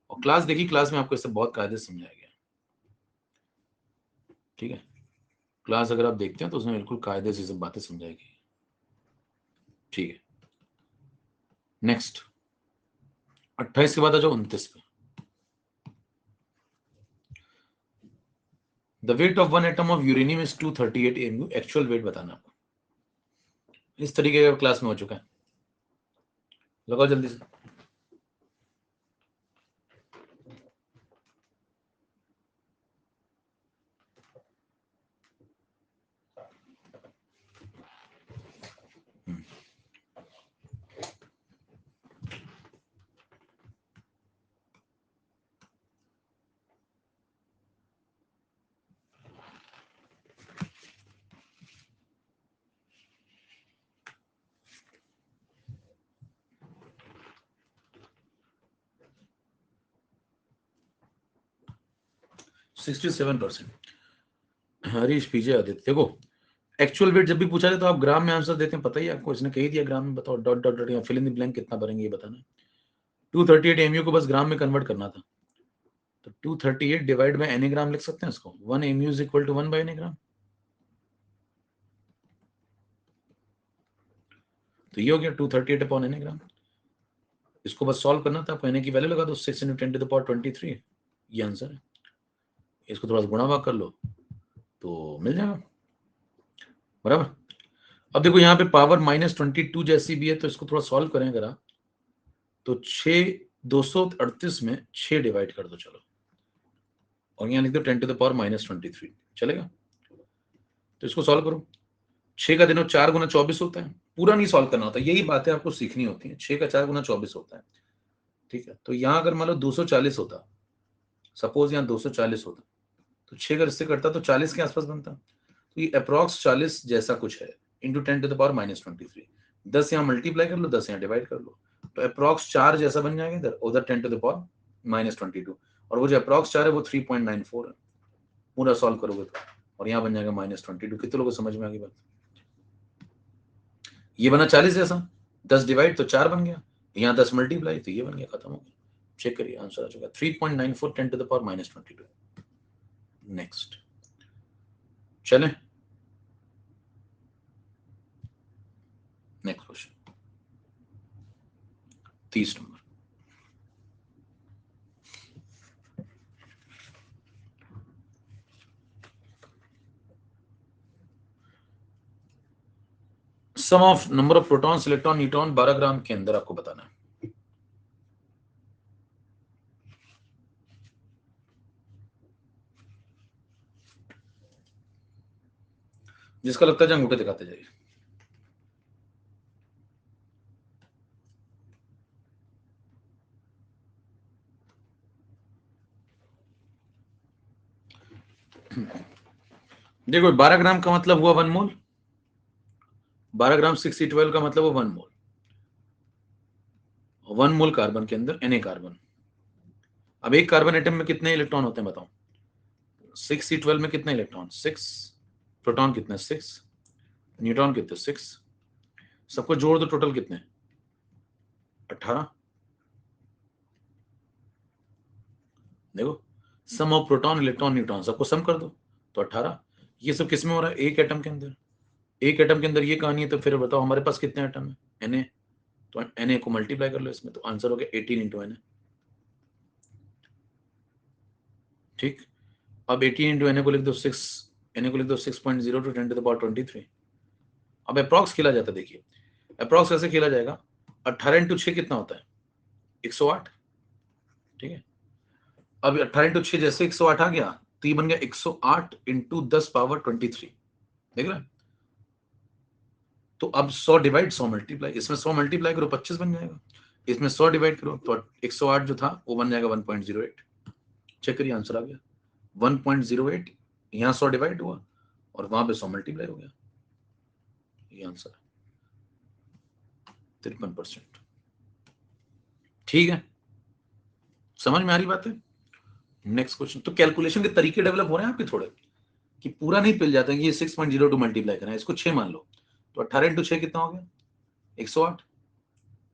और क्लास देखी, क्लास में आपको इससे बहुत कायदे से समझाया गया। ठीक है, क्लास अगर आप देखते हैं तो उसमें बिल्कुल कायदे से सब बातें समझाएगी। ठीक है, नेक्स्ट 28 के बाद आ जाओ 29 पे। The weight of one atom of uranium is 238 AMU। Actual wait बताना आपको। इस तरीके का क्लास में हो चुका है, लगाओ जल्दी से। सिक्सटी 67%। हरीश पीछे आदित्य। देखो एक्चुअल वेट जब भी पूछा जाए तो आप ग्राम में आंसर देते हैं, पता ही आपको, इसने कही दिया ग्राम में, बताओ डॉट डॉट डॉट या फिल इन द ब्लैंक कितना भरेंगे ये बताना। 238 AMU को बस ग्राम में कन्वर्ट करना था, तो 238 डिवाइड बाय एन ग्राम लिख सकते हैं इसको। 1 AMU is equal to 1 by N gram. तो ये हो गया 238 अपॉन एन ग्राम। इसको बस सॉल्व करना था आपको, एन की वैल्यू लगा दो 6 × 10⁻23, ये आंसर है। इसको थोड़ा सा गुणा भाग कर लो तो मिल जाएगा, बराबर। अब देखो यहाँ पे पावर -22 जैसी भी है, तो इसको थोड़ा सॉल्व करें अगर आप, तो 238 में 6 डिवाइड कर दो चलो, और यहाँ लिख दो 10⁻23, चलेगा। तो इसको सॉल्व करो। 6 का दिनों 4 × 24 होता है, पूरा नहीं सॉल्व करना होता, यही बातें आपको सीखनी होती है। 6 का 4 × 24 होता है, ठीक है। तो यहाँ अगर मान लो 240 होता, सपोज यहाँ 240 होता, तो 6 अगर इससे करता तो 40 के आसपास बनता। तो ये अप्रॉक्स 40 जैसा कुछ है, इंटू 10⁻23। 10 यहाँ मल्टीप्लाई कर लो, 10 यहाँ डिवाइड कर लो, तो अप्रॉक्स 4 जैसा बन जाएगा इधर, उधर 10⁻22, और वो जो अप्रॉक्स 4 है वो 3.94 है, पूरा सॉल्व करोगे तो। और यहाँ बन जाएगा -22। कितने लोगों को समझ में आ गई बात? ये बना 40 जैसा, 10 डिवाइड तो 4 बन गया, यहाँ 10 मल्टीप्लाई तो ये बन गया, खत्म हो गया। चेक करिए आंसर आ चुका 3.94 10⁻22। नेक्स्ट चले, next question 30 number. Sum of number of protons, electron, neutron 12 gram के अंदर आपको बताना है। जिसका लगता है अंगूठे दिखाते जाइए। देखो 12 ग्राम का मतलब हुआ 1 मोल, 12 ग्राम 6E12 का मतलब हुआ 1 मोल। 1 मोल कार्बन के अंदर Na कार्बन। अब एक कार्बन एटम में कितने इलेक्ट्रॉन होते हैं बताओ? 6C12 में कितने इलेक्ट्रॉन? 6। प्रोटॉन कितने? 6। न्यूट्रॉन कितने? 6। सबको जोड़ दो, टोटल कितने? 18। देखो, सम ऑफ प्रोटॉन, इलेक्ट्रॉन, न्यूट्रॉन सबको सम कर दो तो 18। ये सब किस में हो रहा है? एक एटम के अंदर। एक एटम के अंदर ये कहानी है, तो फिर बताओ हमारे पास कितने एटम है? Na। तो Na को मल्टीप्लाई कर लो इसमें, तो आंसर हो गया 18 इंटू Na। ठीक, अब 18 इंटू Na को लिख दो 6, Na को लिख दो 6.0 टू 10 टू द पावर 23। अब अप्रॉक्स खेला जाता है, देखिए अप्रॉक्स कैसे खेला जाएगा। 18 इंटू 6 कितना होता है? 108। ठीक है, अब 18 इंटू 6 जैसे 108 आ गया, तो ये बन गया 108 इंटू 10 पावर 23। देख रहे हैं? तो अब 100 डिवाइड 100 मल्टीप्लाई, इसमें 100 मल्टीप्लाई करो 25 बन जाएगा, इसमें 100 डिवाइड करो तो 108 जो था वो बन जाएगा 1.08। चेक करिए, आंसर आ गया 1.08। यहां 100 डिवाइड हुआ और वहां पे 100 मल्टीप्लाई हो गया, ये आंसर 53%। ठीक है, समझ में आ रही बात है? Next question. तो कैलकुलेशन के तरीके डेवलप हो रहे हैं आपके थोड़े, कि पूरा नहीं पिल जाता है कि ये 6.02 मल्टीप्लाई करना है, इसको 6 मान लो, तो 18 इंटू 6 कितना हो गया? 108।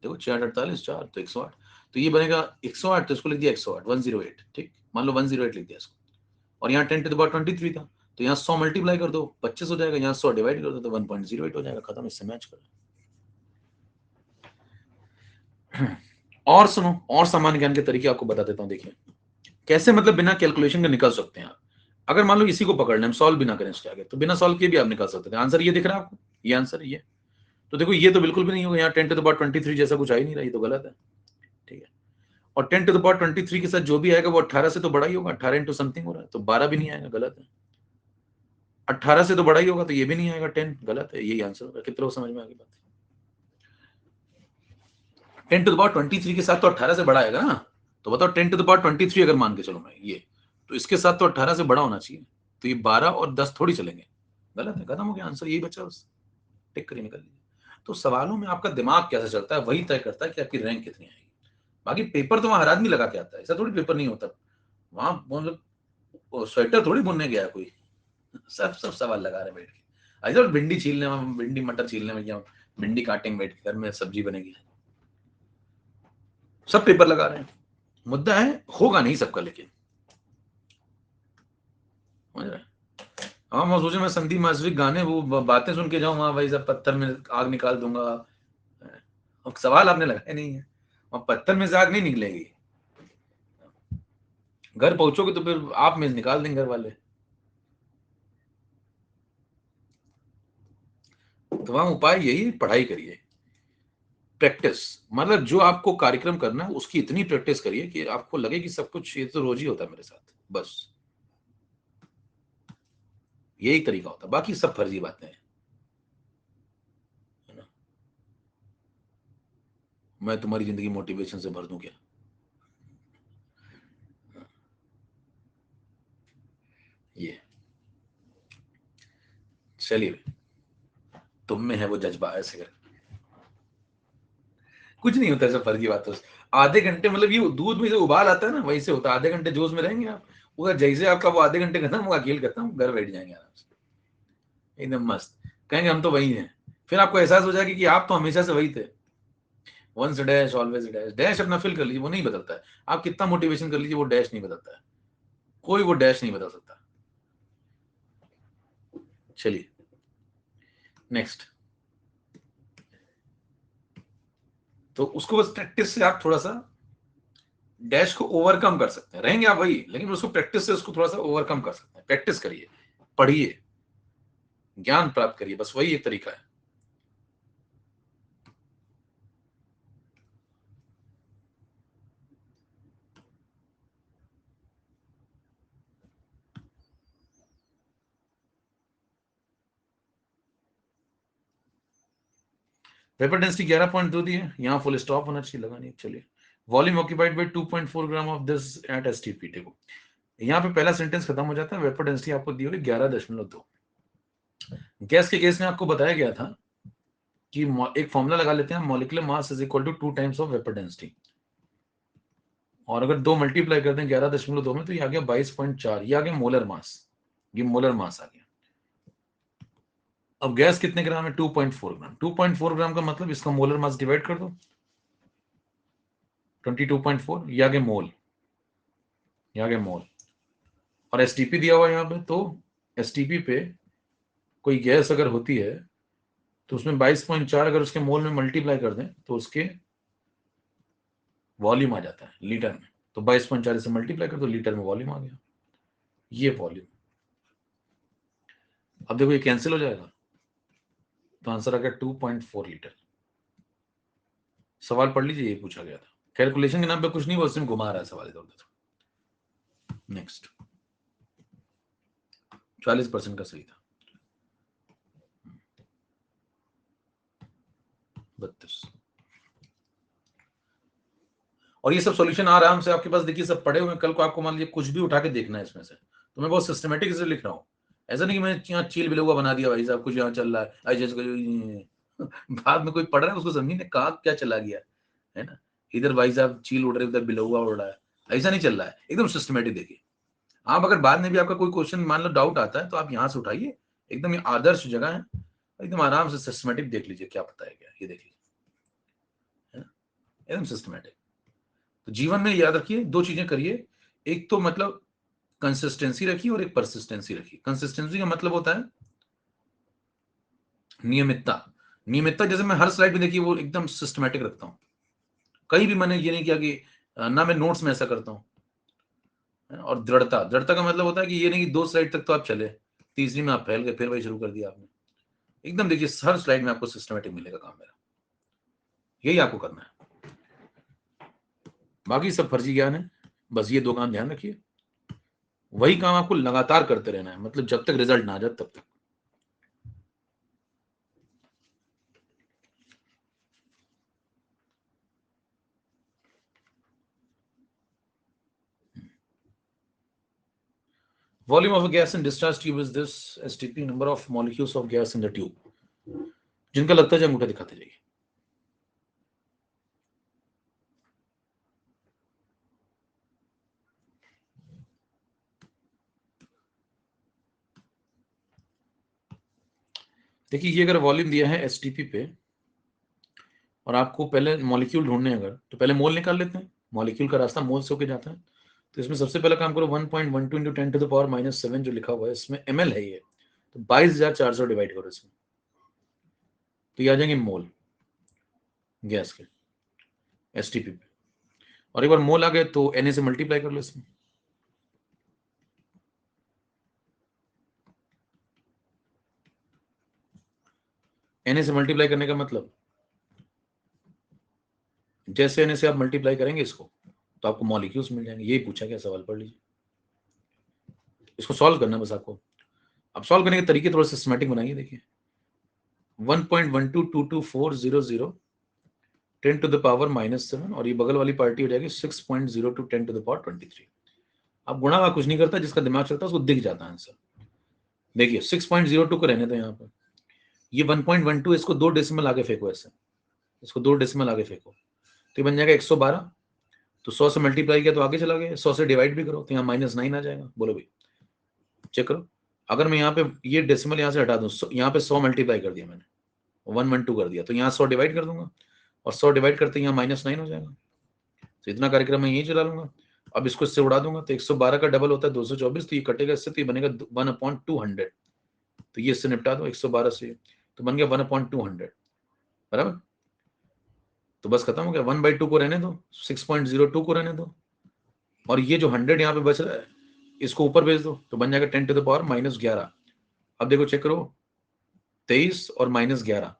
देखो 4 48 4 तो 108, तो ये बनेगा 108, तो इसको लिख दिया 108 108। ठीक, मान लो 108 लिख दिया इसको, और यहाँ 10 टू द पावर 23 था, तो यहाँ 100 मल्टीप्लाई कर दो 25 हो जाएगा, यहाँ 100 डिवाइड कर दो तो 1.08 हो जाएगा, खत्म, इससे मैच करो। और सुनो, और सामान्य ज्ञान के तरीके आपको बता देता हूँ। देखिए कैसे मतलब बिना कैलकुलेशन के निकल सकते हैं आप। अगर मान लो इसी को पकड़ लें, हम सॉल्व बिना करें इसके आगे, तो बिना सॉल्व किए भी आप निकाल सकते थे। आंसर ये दिख रहा है आपको, ये आंसर ये, तो देखो ये तो बिल्कुल भी नहीं होगा, यहाँ 10 टू द पावर 23 जैसा कुछ आ ही नहीं रहा, ये तो गलत है। ठीक है, और 10 टू द पावर 23 के साथ जो भी आएगा वो 18 से तो बड़ा ही होगा, 18 इंटू समथिंग हो रहा है, तो 12 भी नहीं आएगा, गलत है। 18 से तो बड़ा ही होगा, तो ये भी नहीं आएगा 10, गलत है, यही आंसर होगा। कितने लोग समझ में आ गई बात? 10 टू द पावर 23 के साथ तो 18 से बड़ा आएगा ना, तो बताओ 10 टू द पावर 23 अगर मान के चलो मैं ये, तो इसके साथ तो 18 से बड़ा होना चाहिए, तो ये 12 और 10 थोड़ी चलेंगे, गलत है, खत्म हो गया आंसर, यही बचा बस, टिक करिए, निकल लीजिए। तो सवालों में आपका दिमाग कैसे चलता है वही तय करता है कि आपकी रैंक कितनी आएगी। बाकी पेपर तो वहां हर आदमी लगा के आता है, ऐसा थोड़ी पेपर नहीं होता वहां, मतलब स्वेटर थोड़ी बुनने गया कोई, सब सब सवाल लगा रहे बैठ के। अच्छा, भिंडी छीलने में, भिंडी मटर छीलने में, क्या भिंडी काटेंगे बैठ के, घर में सब्जी बनेगी, सब पेपर लगा रहे हैं। मुद्दा है होगा नहीं सबका, लेकिन समझ रहे हैं? हाँ, मैं सोचे मैं संदीप मास्टर गाने वो बातें सुन के जाऊं वहां, भाई सब पत्थर में आग निकाल दूंगा, और सवाल आपने लगाया नहीं है, वहां पत्थर में से आग नहीं निकलेगी, घर पहुंचोगे तो फिर आप में निकाल देंगे घर वाले। तो वहां उपाय यही है, पढ़ाई करिए, प्रैक्टिस, मतलब जो आपको कार्यक्रम करना है उसकी इतनी प्रैक्टिस करिए कि आपको लगे कि सब कुछ ये तो रोज ही होता है मेरे साथ, बस यही तरीका होता है, बाकी सब फर्जी बातें हैं, है ना? मैं तुम्हारी जिंदगी मोटिवेशन से भर दूं क्या? ये चलिए, तुम में है वो जज्बा, ऐसे कर कुछ नहीं होता, सब फर्जी बात है। आधे घंटे, मतलब ये दूध में जो उबाल आता है ना, वही से होता है, आधे घंटे जोश में रहेंगे आप, वो जैसे आपका वो आधे घंटे खत्म होगा, खेल खत्म, घर बैठ जाएंगे आराम से एकदम मस्त, कहेंगे हम तो वही हैं। फिर आपको एहसास हो जाएगा कि आप तो हमेशा से वही थे, once dash always dash, dash अपना फिल कर लीजिए, वो नहीं बदलता है, आप कितना मोटिवेशन कर लीजिए वो डैश नहीं बदलता है, कोई वो डैश नहीं बदल सकता। चलिए नेक्स्ट, तो उसको बस प्रैक्टिस से आप थोड़ा सा डैश को ओवरकम कर सकते हैं, रहेंगे आप वही, लेकिन उसको प्रैक्टिस से उसको थोड़ा सा ओवरकम कर सकते हैं। प्रैक्टिस करिए, पढ़िए, ज्ञान प्राप्त करिए, बस वही एक तरीका है। वेपर डेंसिटी 11.2 दी है, यहाँ फुल स्टॉप होना चाहिए, लगा नहीं। चलिए, volume occupied by 2.4 gram of this eight STP. देखो यहाँ पे पहला सेंटेंस खत्म हो जाता है, वेपर डेंसिटी आपको दी होगी 11.2। गैस के केस में आपको बताया गया था कि एक फॉर्मूला लगा लेते हैं, molecular mass is equal to 2 times of vapour density, और अगर 2 मल्टीप्लाई कर दें 11.2 में तो ये आ गया 22.4, ये आ गया मोलर मास, ये मोलर मास आ गया। अब गैस कितने ग्राम है? 2.4 ग्राम। 2.4 ग्राम का मतलब इसका मोलर मास डिवाइड कर दो 22.4, ये आ गया मोल, ये आ गया मोल। और एसटीपी दिया हुआ है यहाँ पे, तो एसटीपी पे कोई गैस अगर होती है तो उसमें 22.4 अगर उसके मोल में मल्टीप्लाई कर दें तो उसके वॉल्यूम आ जाता है लीटर में। तो 22.4 से मल्टीप्लाई कर दो, लीटर में वॉल्यूम आ गया, ये वॉल्यूम। अब देखो ये कैंसिल हो जाएगा, तो आंसर आ गया 2.4 लीटर। सवाल पढ़ लीजिए, ये पूछा गया था। कैलकुलेशन के नाम पे कुछ नहीं, वो सिर्फ घुमा रहा है सवाल इधर उधर। नेक्स्ट 40% का सही था। 32। और ये सब सॉल्यूशन आराम से आपके पास देखिए सब पड़े हुए हैं। कल को आपको मान लीजिए कुछ भी उठा के देखना है इसमें से, तो मैं बहुत सिस्टमेटिक से लिख रहा हूँ। ऐसा नहीं कि मैं यहाँ चील बिलोगा बना दिया भाई साहब, कुछ यहाँ चल रहा है ऐसे बाद में कोई पढ़ रहा है उसको समझिए कहा क्या चला गया है ना। इधर भाई साहब चील उड़ रहे, उधर बिलोगा उड़ रहा है, ऐसा नहीं चल रहा है। एकदम सिस्टमेटिक देखिए। आप अगर बाद में भी आपका कोई क्वेश्चन मान लो डाउट आता है तो आप यहाँ से उठाइए, एकदम ये आदर्श जगह है, एकदम आराम से सिस्टमेटिक देख लीजिए क्या पता है क्या, ये देख लीजिए, है ना, एकदम सिस्टमेटिक। तो जीवन में याद रखिए 2 चीजें करिए, एक तो मतलब कंसिस्टेंसी रखिए और एक परसिस्टेंसी रखिए। कंसिस्टेंसी का मतलब होता है नियमितता। नियमितता जैसे मैं हर स्लाइड में देखिए वो एकदम सिस्टमेटिक रखता हूँ, कहीं भी मैंने ये नहीं किया कि ना मैं नोट्स में ऐसा करता हूँ। और दृढ़ता, दृढ़ता का मतलब होता है कि ये नहीं कि 2 स्लाइड तक तो आप चले, तीसरी में आप फैल गए, फिर वही शुरू कर दिया आपने। एकदम देखिए हर स्लाइड में आपको सिस्टमेटिक मिलेगा काम मेरा, यही आपको करना है, बाकी सब फर्जी ज्ञान है। बस ये 2 काम ध्यान रखिए, वही काम आपको लगातार करते रहना है, मतलब जब तक रिजल्ट ना आ जाए तब तक। Volume of a gas in discharge tube is this, STP, number of molecules of gas in the tube. जिनका लगता है अंगूठा दिखाते जाइए। देखिए ये अगर वॉल्यूम दिया है एसटीपी पे और आपको पहले मॉलिक्यूल ढूंढने अगर, तो पहले मोल निकाल लेते हैं, मॉलिक्यूल का रास्ता मोल से होके जाता है। तो इसमें सबसे पहला काम करो 1.12 into 10 to the power -7 जो लिखा हुआ है इसमें ml है, ये तो 22,400 डिवाइड करो इसमें, तो ये आ जाएंगे मोल गैस के एसटीपी पे। और एक बार मोल आ गए तो Na से मल्टीप्लाई कर लो इसमें, Na से मल्टीप्लाई करने का मतलब जैसे Na से आप मल्टीप्लाई करेंगे इसको तो आपको मॉलिक्यूल्स मिल जाएंगे। यही पूछा गया सवाल, पढ़ लीजिए, इसको सॉल्व करना बस आपको। अब सॉल्व करने के तरीके थोड़ा सिस्टमैटिक बनाइए। देखिए 1.122240 10 to the power -7 और ये बगल वाली पार्टी हो जाएगी 6.02 10 to the power 23। अब गुणा का कुछ नहीं करता, जिसका दिमाग चलता है उसको दिख जाता है आंसर। देखिए 6.02 को रहने दो यहाँ पर, ये 1.12 इसको 2 डेसिमल आगे फेंको, ऐसे इसको 2 डेसिमल आगे फेंको तो ये बन जाएगा 112। तो 100 से मल्टीप्लाई किया तो आगे चला गया, 100 से डिवाइड भी करो तो यहाँ -9 आ जाएगा। बोलो भाई, चेक करो। अगर मैं यहाँ पे ये डेसिमल यहाँ से हटा दूं, यहाँ पे 100 मल्टीप्लाई कर दिया मैंने, 112 कर दिया, तो यहाँ 100 डिवाइड कर दूंगा और 100 डिवाइड करते यहाँ -9 हो जाएगा। तो इतना कार्यक्रम मैं यही चला लूंगा। अब इसको इससे उड़ा दूंगा तो 112 का डबल होता है 224, तो ये कटेगा इससे, तो ये बनेगा 1/200। तो ये इससे निपटा दो 112 से, तो बन गया 1/200, बराबर। तो बस खत्म हो गया। 1/2 को रहने दो, 6.02 को रहने दो, और ये जो 100 यहाँ पे बच रहा है इसको ऊपर भेज दो, तो बन जाएगा 10 to the power -11। अब देखो चेक करो, 23 और -11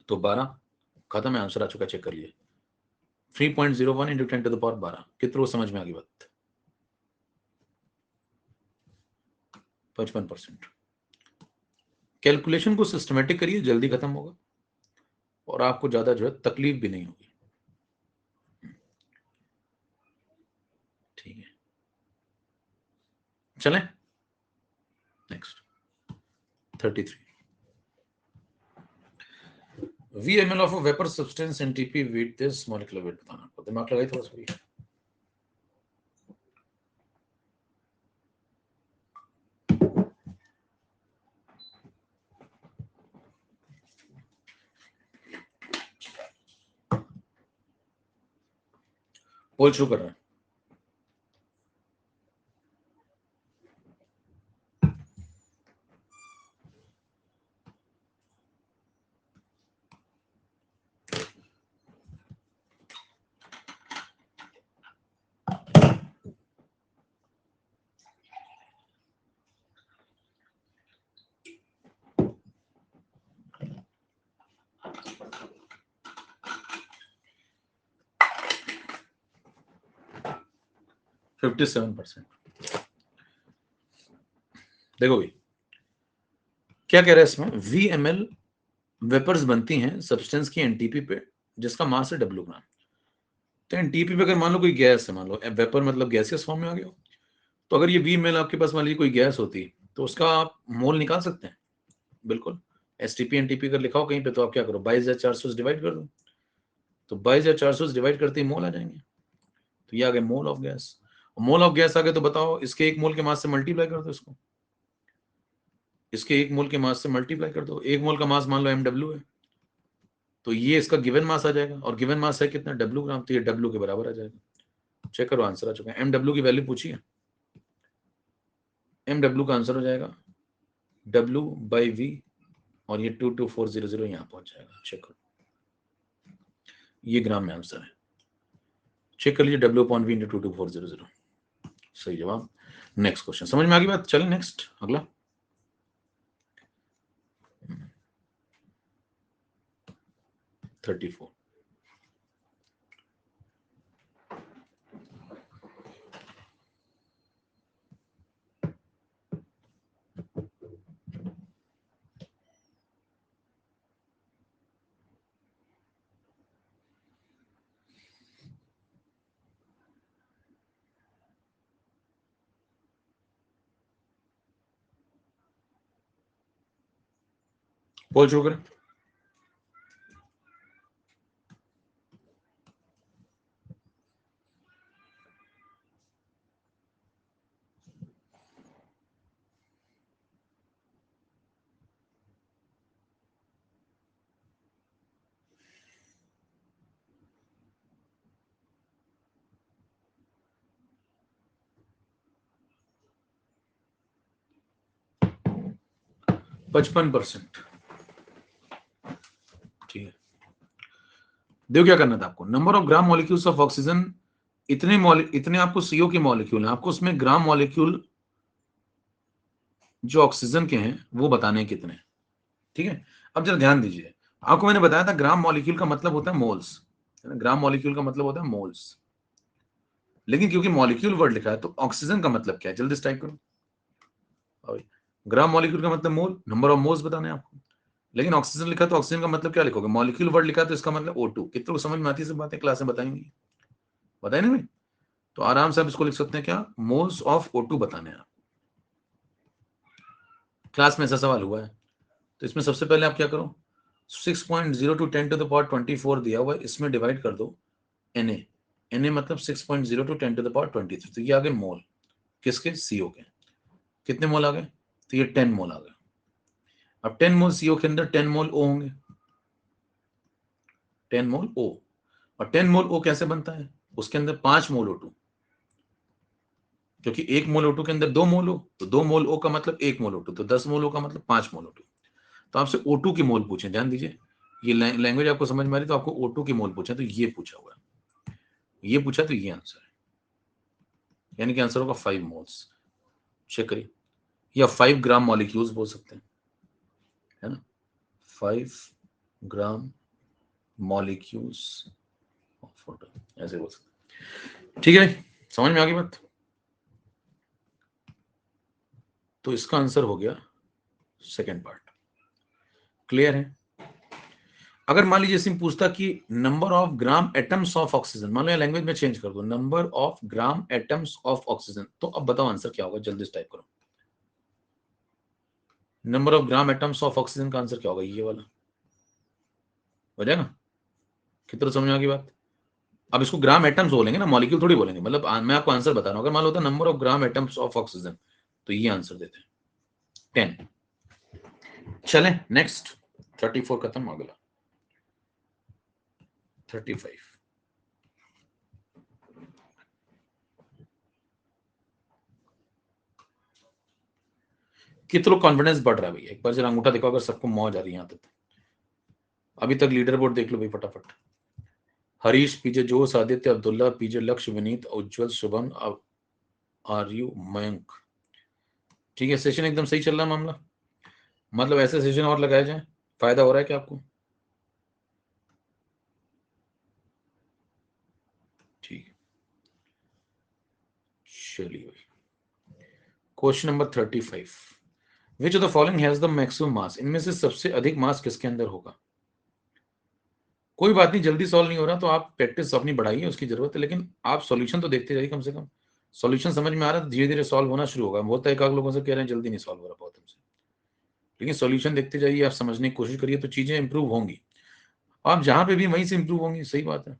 तो 12, खत्म है, आंसर आ चुका, चेक कर लिए। 3.01 into 10 to the power 12। कितना समझ में आ गई बात? 55%। कैलकुलेशन को सिस्टमेटिक करिए, जल्दी खत्म होगा और आपको ज्यादा जो है तकलीफ भी नहीं होगी। ठीक है, चलें next 33। VML of a vapor substance NTP with this molecular weight बताना आपको, दिमाग लगाइए थोड़ा सा। पोल शुरू कर रहा है। देखो भाई क्या कह रहा है इसमें, VML वेपर्स बनती हैं सब्सटेंस की एनटीपी पे जिसका मास है W ग्राम। तो एनटीपी पे अगर मान लो कोई गैस है, मान लो वेपर मतलब गैसियस फॉर्म में आ गया, तो अगर ये VML आपके पास मान लीजिए कोई गैस होती तो उसका आप मोल निकाल सकते हैं, बिल्कुल। STP NTP अगर लिखा हो कहीं पे तो आप क्या करो, 22,400 से डिवाइड कर दो, तो 22,400 से डिवाइड करते ही मोल आ जाएंगे। तो ये आ गए mole of gas. Mole of gas आ गए तो बताओ इसके एक मोल के मास से मल्टीप्लाई कर दो इसको, इसके एक मोल के मास से मल्टीप्लाई कर दो। एक मोल का मास मान लो MW है, तो ये इसका गिवन मास आ जाएगा, और गिवन मास है कितना, W ग्राम, तो ये W के बराबर आ जाएगा। चेक करो आंसर आ चुका है। MW की वैल्यू पूछी है, MW का आंसर हो जाएगा W/V, और ये 22400 यहाँ पहुंच जाएगा। चेक करो, ये ग्राम में आंसर है। चेक कर लीजिए, W/V × 22400, सही जवाब। नेक्स्ट क्वेश्चन, समझ में आ गई बात। चलें नेक्स्ट, अगला। Hmm. 34। बोल शुरू करें। % 55%। ठीक है, देखो क्या करना था आपको, number of gram molecules of oxygen, इतने आपको CO के मॉलिक्यूल हैं, आपको उसमें ग्राम मॉलिक्यूल जो ऑक्सीजन के हैं वो बताने हैं कितने। ठीक है, अब जरा ध्यान दीजिए, आपको मैंने बताया था ग्राम मॉलिक्यूल का मतलब होता है मोल्स, ग्राम मॉलिक्यूल का मतलब होता है मोल्स। लेकिन क्योंकि मॉलिक्यूल वर्ड लिखा है तो ऑक्सीजन का मतलब क्या है, जल्दी टाइप करो। ग्राम मॉलिक्यूल का मतलब मोल, नंबर ऑफ मोल्स बताने हैं आपको। लेकिन ऑक्सीजन लिखा तो ऑक्सीजन का मतलब क्या लिखोगे, मॉलिक्यूल वर्ड लिखा तो इसका मतलब O2। कितने को समझ में आती है सब बातें, क्लास में बताएंगे, बताए ना भाई। तो आराम से आप इसको लिख सकते हैं क्या, मोल्स ऑफ O2 बताने हैं। क्लास में ऐसा सवाल हुआ है, तो इसमें सबसे पहले आप क्या करो, 6.0 to 10 to the power 24 दिया हुआ है, इसमें डिवाइड कर दो Na मतलब 6.0 to 10 to the power 23, तो ये आ गए मोल किसके, CO के। कितने मोल आ गए, तो ये 10 मोल आ गए। अब 10 मोल CO के अंदर 10 मोल O होंगे, 10 मोल O, और 10 मोल O कैसे बनता है, उसके अंदर 5 मोल O2, क्योंकि 1 मोल O2 के अंदर 2 मोल O, तो 2 मोल O का मतलब 1 मोल O2, तो 10 मोल O का मतलब 5 मोल O2। तो आपसे O2 की मोल पूछे, ध्यान दीजिए, ये लैंग्वेज आपको समझ में आ रही, तो आपको O2 की मोल पूछा, तो ये पूछा हुआ है, ये पूछा, तो ये आंसर है, यानी कि आंसर होगा 5 मोल्स। चेक करिए, या 5 ग्राम मॉलिक्यूल्स बोल सकते हैं, है ना, 5 ग्राम मॉलिक्यूल्स ऑफ वाटर, ऐसे बोल सकते हैं। ठीक है, समझ में आ गई बात। तो इसका आंसर हो गया सेकेंड पार्ट। क्लियर है। अगर मान लीजिए सिंह पूछता कि number of gram atoms of oxygen, मान लो लैंग्वेज में चेंज कर दो, number of gram atoms of oxygen, तो अब बताओ आंसर क्या होगा, जल्दी से टाइप करो। Number of gram atoms of oxygen का आंसर क्या होगा, ये वाला हो जाएगा। कितना समझ में आ गई बात। अब इसको ग्राम एटम्स बोलेंगे ना, मॉलिक्यूल थोड़ी बोलेंगे, मतलब मैं आपको आंसर बता रहा हूं। अगर मान लो होता number of gram atoms of oxygen, तो ये आंसर देते हैं 10। चलें नेक्स्ट, 34 खत्म, अगला 35। कितना कॉन्फिडेंस बढ़ रहा है भैया, एक बार जरा अंगूठा देखो, अगर सबको मौज आ रही है यहाँ तक। अभी तक लीडर बोर्ड देख लो भाई फटाफट। हरीश, पीजे जोश, आदित्य, अब्दुल्ला, पीजे लक्ष्य, विनीत, उज्जवल, शुभम, आर्यू, मयंक। ठीक है, सेशन एकदम सही चल रहा है मामला। मतलब ऐसे सेशन और लगाए जाए, फायदा हो रहा है क्या आपको? ठीक है, चलिए भाई। Question number 35, which of the following has the maximum mass? इनमें से सबसे अधिक मास किसके अंदर होगा? कोई बात नहीं, जल्दी सॉल्व नहीं हो रहा तो आप प्रैक्टिस अपनी बढ़ाइए, उसकी जरूरत है, लेकिन आप सॉल्यूशन तो देखते जाइए कम से कम। सॉल्यूशन समझ में आ रहा है, धीरे धीरे सॉल्व होना शुरू होगा। बहुत एक आध लोगों से कह रहे हैं जल्दी नहीं सॉल्व हो रहा बहुत हमसे, लेकिन सॉल्यूशन देखते जाइए, आप समझने की कोशिश करिए तो चीजें इंप्रूव होंगी। आप जहां पे भी वहीं से इंप्रूव होंगी, सही बात है।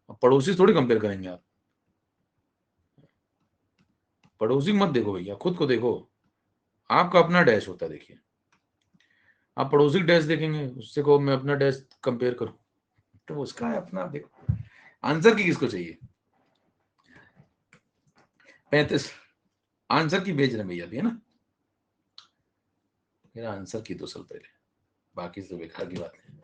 अब पड़ोसी थोड़ी कंपेयर करेंगे आप, पड़ोसी मत देखो भैया, खुद को देखो। आपका अपना डैश होता है, देखिए आप पड़ोसी डैश देखेंगे, उससे को मैं अपना डैश कंपेयर करूं, तो उसका है अपना। देखो आंसर की किसको चाहिए? 35 आंसर की भेज रहे भैया अभी, है ना? मेरा आंसर की 2 साल पहले, बाकी तो बेकार की बात है।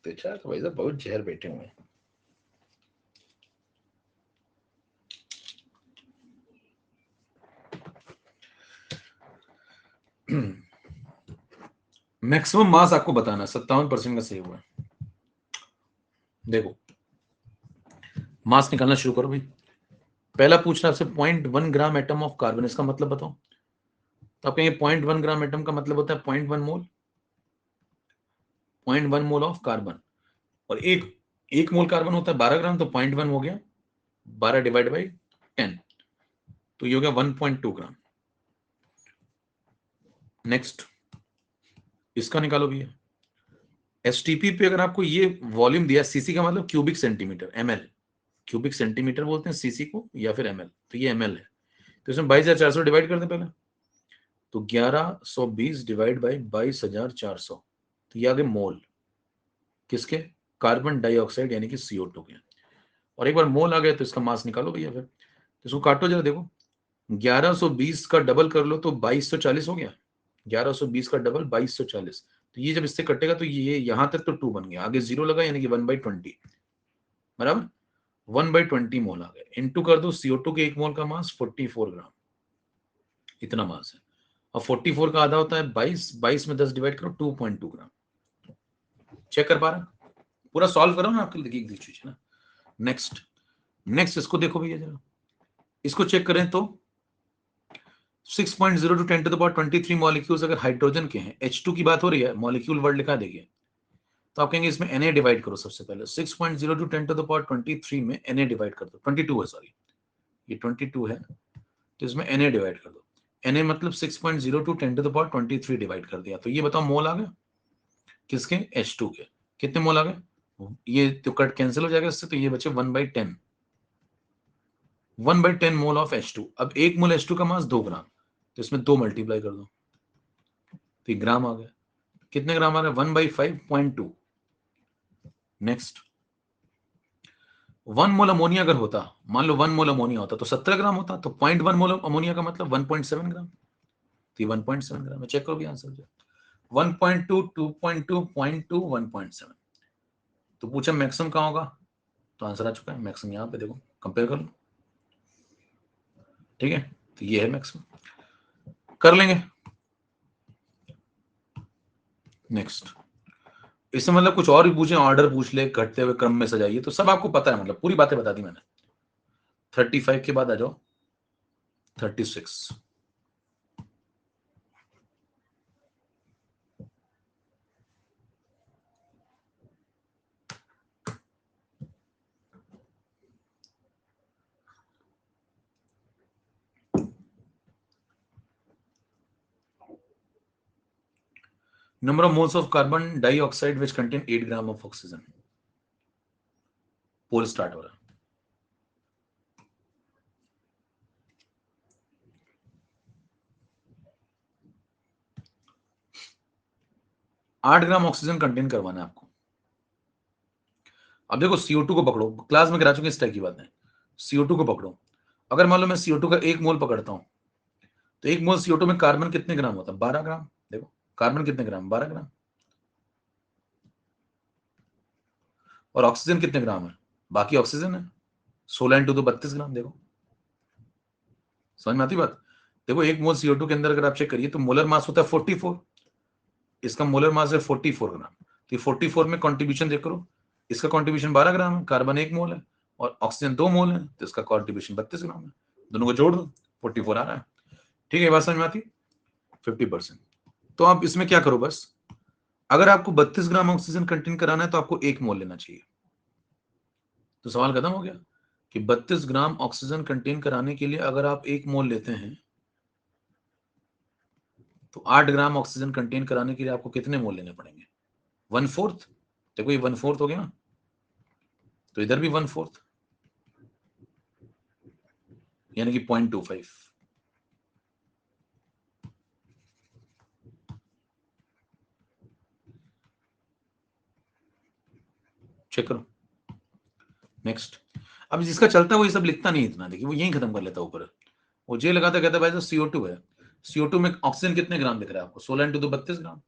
तो चार तो भाई साहब बहुत जहर बैठे हुए हैं। मैक्सिमम मास आपको बताना, 57% का सही हुआ है। देखो मास निकालना शुरू करो भाई। पहला पूछ रहा है आपसे 0.1 ग्राम एटम ऑफ कार्बन, इसका मतलब बताओ। तो आप कहेंगे 0.1 ग्राम एटम का मतलब होता है 0.1 मोल, 0.1 मोल ऑफ कार्बन। और एक मोल कार्बन होता है 12 ग्राम, तो 0.1 हो गया 12/10, तो ये हो गया 1.2 ग्राम। नेक्स्ट इसका निकालो भैया। एसटीपी पे अगर आपको ये वॉल्यूम दिया, सीसी का मतलब cubic centimetre, ML, cubic centimetre बोलते हैं सीसी को या फिर एमएल, तो ये एमएल है। तो इसमें 22,400 डिवाइड कर दें पहले, तो 1120 डिवाइड बाई 22,400, तो ये आ गए मोल किसके? कार्बन डाइऑक्साइड यानी कि CO2 के। और एक बार मोल आ गए तो इसका मास निकालो भैया, फिर तो इसको काटो जरा, देखो 1120 का डबल कर लो तो 2240 हो गया। 1120 का डबल 2240, तो ये जब इससे कटेगा तो ये यहां तक तो 2 बन गया, आगे 0 लगा यानी कि 1/20 बराबर 1/20 मोल आ गए। इंटू कर दो CO2 के 1 मोल का मास 44 ग्राम, इतना मास है। और 44 का आधा होता है 22, 22 में 10 डिवाइड करो 2.2 ग्राम। चेक कर पा रहा? पूरा सॉल्व करो ना, आपके लिए चीज है ना। नेक्स्ट नेक्स्ट इसको देखो भैया जरा, इसको चेक करें तो 6.0 to 10 to the power 23 molecules अगर हाइड्रोजन के हैं, H2 की बात हो रही है, मॉलिक्यूल वर्ड लिखा देखिए, तो आप कहेंगे इसमें Na डिवाइड करो सबसे पहले। 6.0 टू 10 टू द पावर 23 में Na डिवाइड कर दो, 22 है सॉरी, ये 22 है, तो इसमें Na डिवाइड कर दो। Na मतलब 6.0 to 10 to the power 23 divide कर दिया, तो ये बताओ मोल आ गया किसके? H2 के। कितने मोल आ गए? ये तो कट कैंसिल हो जाएगा इससे, तो ये बचे 1/10, 1/10 मोल ऑफ H2। अब 1 मोल H2 का मास 2 ग्राम, तो इसमें 2 मल्टीप्लाई कर दो, तो ग्राम आ गया। कितने ग्राम आ रहा है? 1/5.2। नेक्स्ट 1 मोल अमोनिया अगर होता, मान लो 1 मोल अमोनिया होता तो 17 ग्राम होता, तो 0.1 मोल अमोनिया का मतलब 1.7 ग्राम, तो 1.7 ग्राम। चेक करो भी आंसर 1.2, 2.2, 0.2, 1.7। तो पूछा मैक्सिमम कहां होगा, तो आंसर आ चुका है मैक्सिमम, यहां पे देखो कंपेयर कर लो। ठीक है, तो ये है मैक्सिमम, कर लेंगे। नेक्स्ट इससे मतलब कुछ और भी पूछे, ऑर्डर पूछ ले, घटते हुए क्रम में सजाइए, तो सब आपको पता है, मतलब पूरी बातें बता दी मैंने। 35 के बाद आ जाओ 36। Number of moles of carbon dioxide which contain 8 gram of oxygen. Pole start हो रहा है। 8 ग्राम ऑक्सीजन कंटेन करवाना है आपको। अब देखो CO2 को पकड़ो, क्लास में करा चुके इस टाइप की बात है। CO2 को पकड़ो, अगर मान लो मैं CO2 का 1 मोल पकड़ता हूं, तो 1 मोल CO2 में कार्बन कितने ग्राम होता है? 12 ग्राम। देखो कार्बन कितने ग्राम? 12 ग्राम। और ऑक्सीजन कितने ग्राम है? बाकी ऑक्सीजन है 16 इंटू तो 32 ग्राम। देखो समझ में आती बात? देखो 1 मोल CO2 के अंदर अगर आप चेक करिए तो मोलर मास होता है 44, इसका मोलर मास है 44 ग्राम। तो 44 में कंट्रीब्यूशन देख करो, इसका कंट्रीब्यूशन 12 ग्राम है, कार्बन 1 मोल है और ऑक्सीजन 2 मोल है, तो इसका कंट्रीब्यूशन 32 ग्राम है। दोनों को जोड़ दो 44 आ रहा है। ठीक है, बात समझ में आती? 50%। तो आप इसमें क्या करो, बस अगर आपको 32 ग्राम ऑक्सीजन कंटेन कराना है तो आपको 1 मोल लेना चाहिए। तो सवाल खत्म हो गया कि 32 ग्राम ऑक्सीजन कंटेन कराने के लिए अगर आप 1 मोल लेते हैं तो 8 ग्राम ऑक्सीजन कंटेन कराने के लिए आपको कितने मोल लेने पड़ेंगे? 1/4। देखो ये 1/4 हो गया, तो इधर भी 1/4 यानी कि 0.25। चेक करो। नेक्स्ट। अब जिसका चलता है वो ये सब लिखता नहीं इतना, देखिए वो यही खत्म कर लेता है ऊपर। वो जे लगाता कहता भाई तो CO2 है, CO2 में ऑक्सीजन कितने ग्राम दिख रहा है आपको? 16 इंटू तो 32 ग्राम।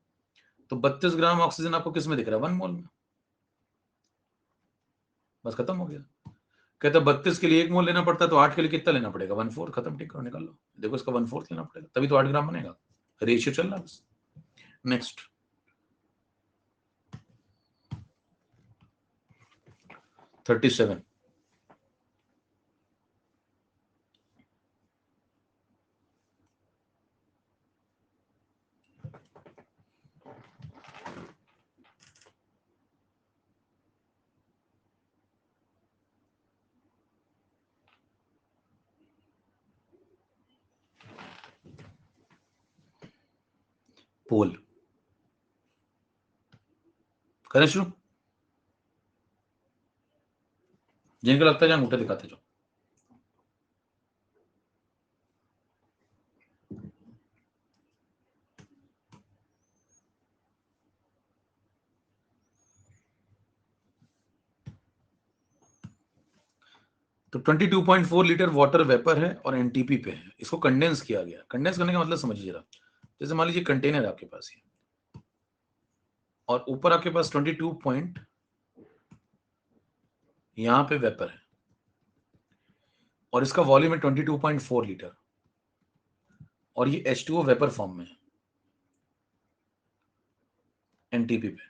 तो 32 ग्राम ऑक्सीजन आपको किस में दिख रहा है? 1 मोल में। बस खत्म हो गया। कहता 32 के लिए 1 मोल लेना पड़ता है, तो 8 के लिए कितना लेना पड़ेगा? 1/4। खत्म, ठीक करो, निकाल लो। देखो इसका 1/4 लेना पड़ेगा, तभी तो 8 ग्राम बनेगा। रेशियो चल रहा है बस। नेक्स्ट 37। पोल करें शुरू, जिनको लगता है जहां अंगूठा दिखाते जाओ। तो 22.4 लीटर वाटर वेपर है और एनटीपी पे है, इसको कंडेंस किया गया। कंडेंस करने का मतलब समझिए जरा, जैसे मान लीजिए कंटेनर आपके पास है और ऊपर आपके पास 22 पॉइंट यहां पे वेपर है और इसका वॉल्यूम है 22.4 लीटर और ये H2O वेपर फॉर्म में है एनटीपी पे।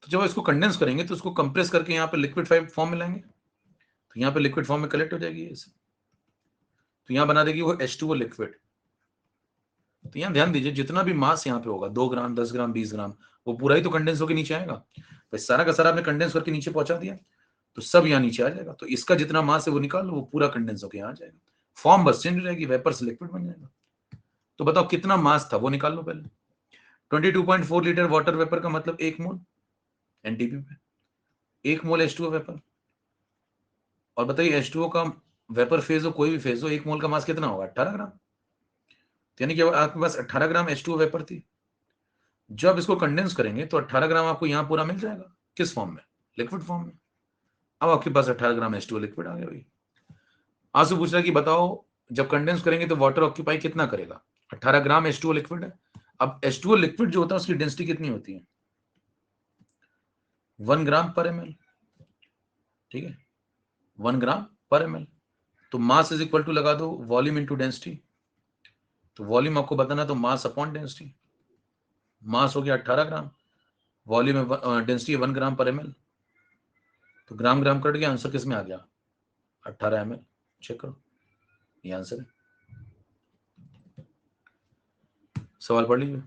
तो जब इसको कंडेंस करेंगे तो इसको कंप्रेस करके यहाँ पे लिक्विड फॉर्म में लाएंगे, तो यहाँ पे लिक्विड फॉर्म में कलेक्ट हो जाएगी ये, तो यहाँ बना देगी वो H2O लिक्विड। तो यहाँ ध्यान दीजिए जितना भी मास यहाँ पे होगा 2 ग्राम 10 ग्राम 20 ग्राम, वो पूरा ही तो कंडेंस होकर नीचे आएगा। भाई सारा का सारा आपने कंडेंस करके नीचे पहुंचा दिया तो सब यहाँ नीचे आ जाएगा। तो इसका जितना मास है वो निकाल लो, वो पूरा कंडेंस होकर यहाँ आ जाएगा। फॉर्म बस चेंज हो जाएगी, वेपर से लिक्विड बन जाएगा। तो बताओ कितना मास था वो निकाल लो पहले। 22.4 लीटर वाटर वेपर का मतलब 1 मोल एनटीपी पे, 1 मोल H2O वेपर। और बताइए H2O का वेपर फेज हो कोई भी फेज हो, 1 मोल का मास कितना होगा? 18 ग्राम। यानी कि आपके पास 18 ग्राम H2O वेपर थी। जब इसको कंडेंस करेंगे तो 18 ग्राम आपको यहां पूरा मिल जाएगा। किस फॉर्म में? लिक्विड फॉर्म में। अब आपके पास 18 ग्राम H2O लिक्विड आ गया भाई। आज से पूछ रहा है कि बताओ जब कंडेंस करेंगे तो वाटर ऑक्यूपाई कितना करेगा? 18 ग्राम H2O लिक्विड है। अब H2O लिक्विड जो होता है उसकी डेंसिटी कितनी होती है? 1 ग्राम पर ml। ठीक है, 1 ग्राम पर ml। तो मास इज इक्वल टू लगा दो वॉल्यूम इंटू डेंसिटी। तो वॉल्यूम आपको बताना, तो मास अपॉन डेंसिटी। मास हो गया 18 ग्राम, वॉल्यूम डेंसिटी 1 ग्राम पर ml। तो ग्राम ग्राम कट गया, आंसर किस में आ गया? 18 ml। चेक करो, ये आंसर है। सवाल पढ़ लीजिए।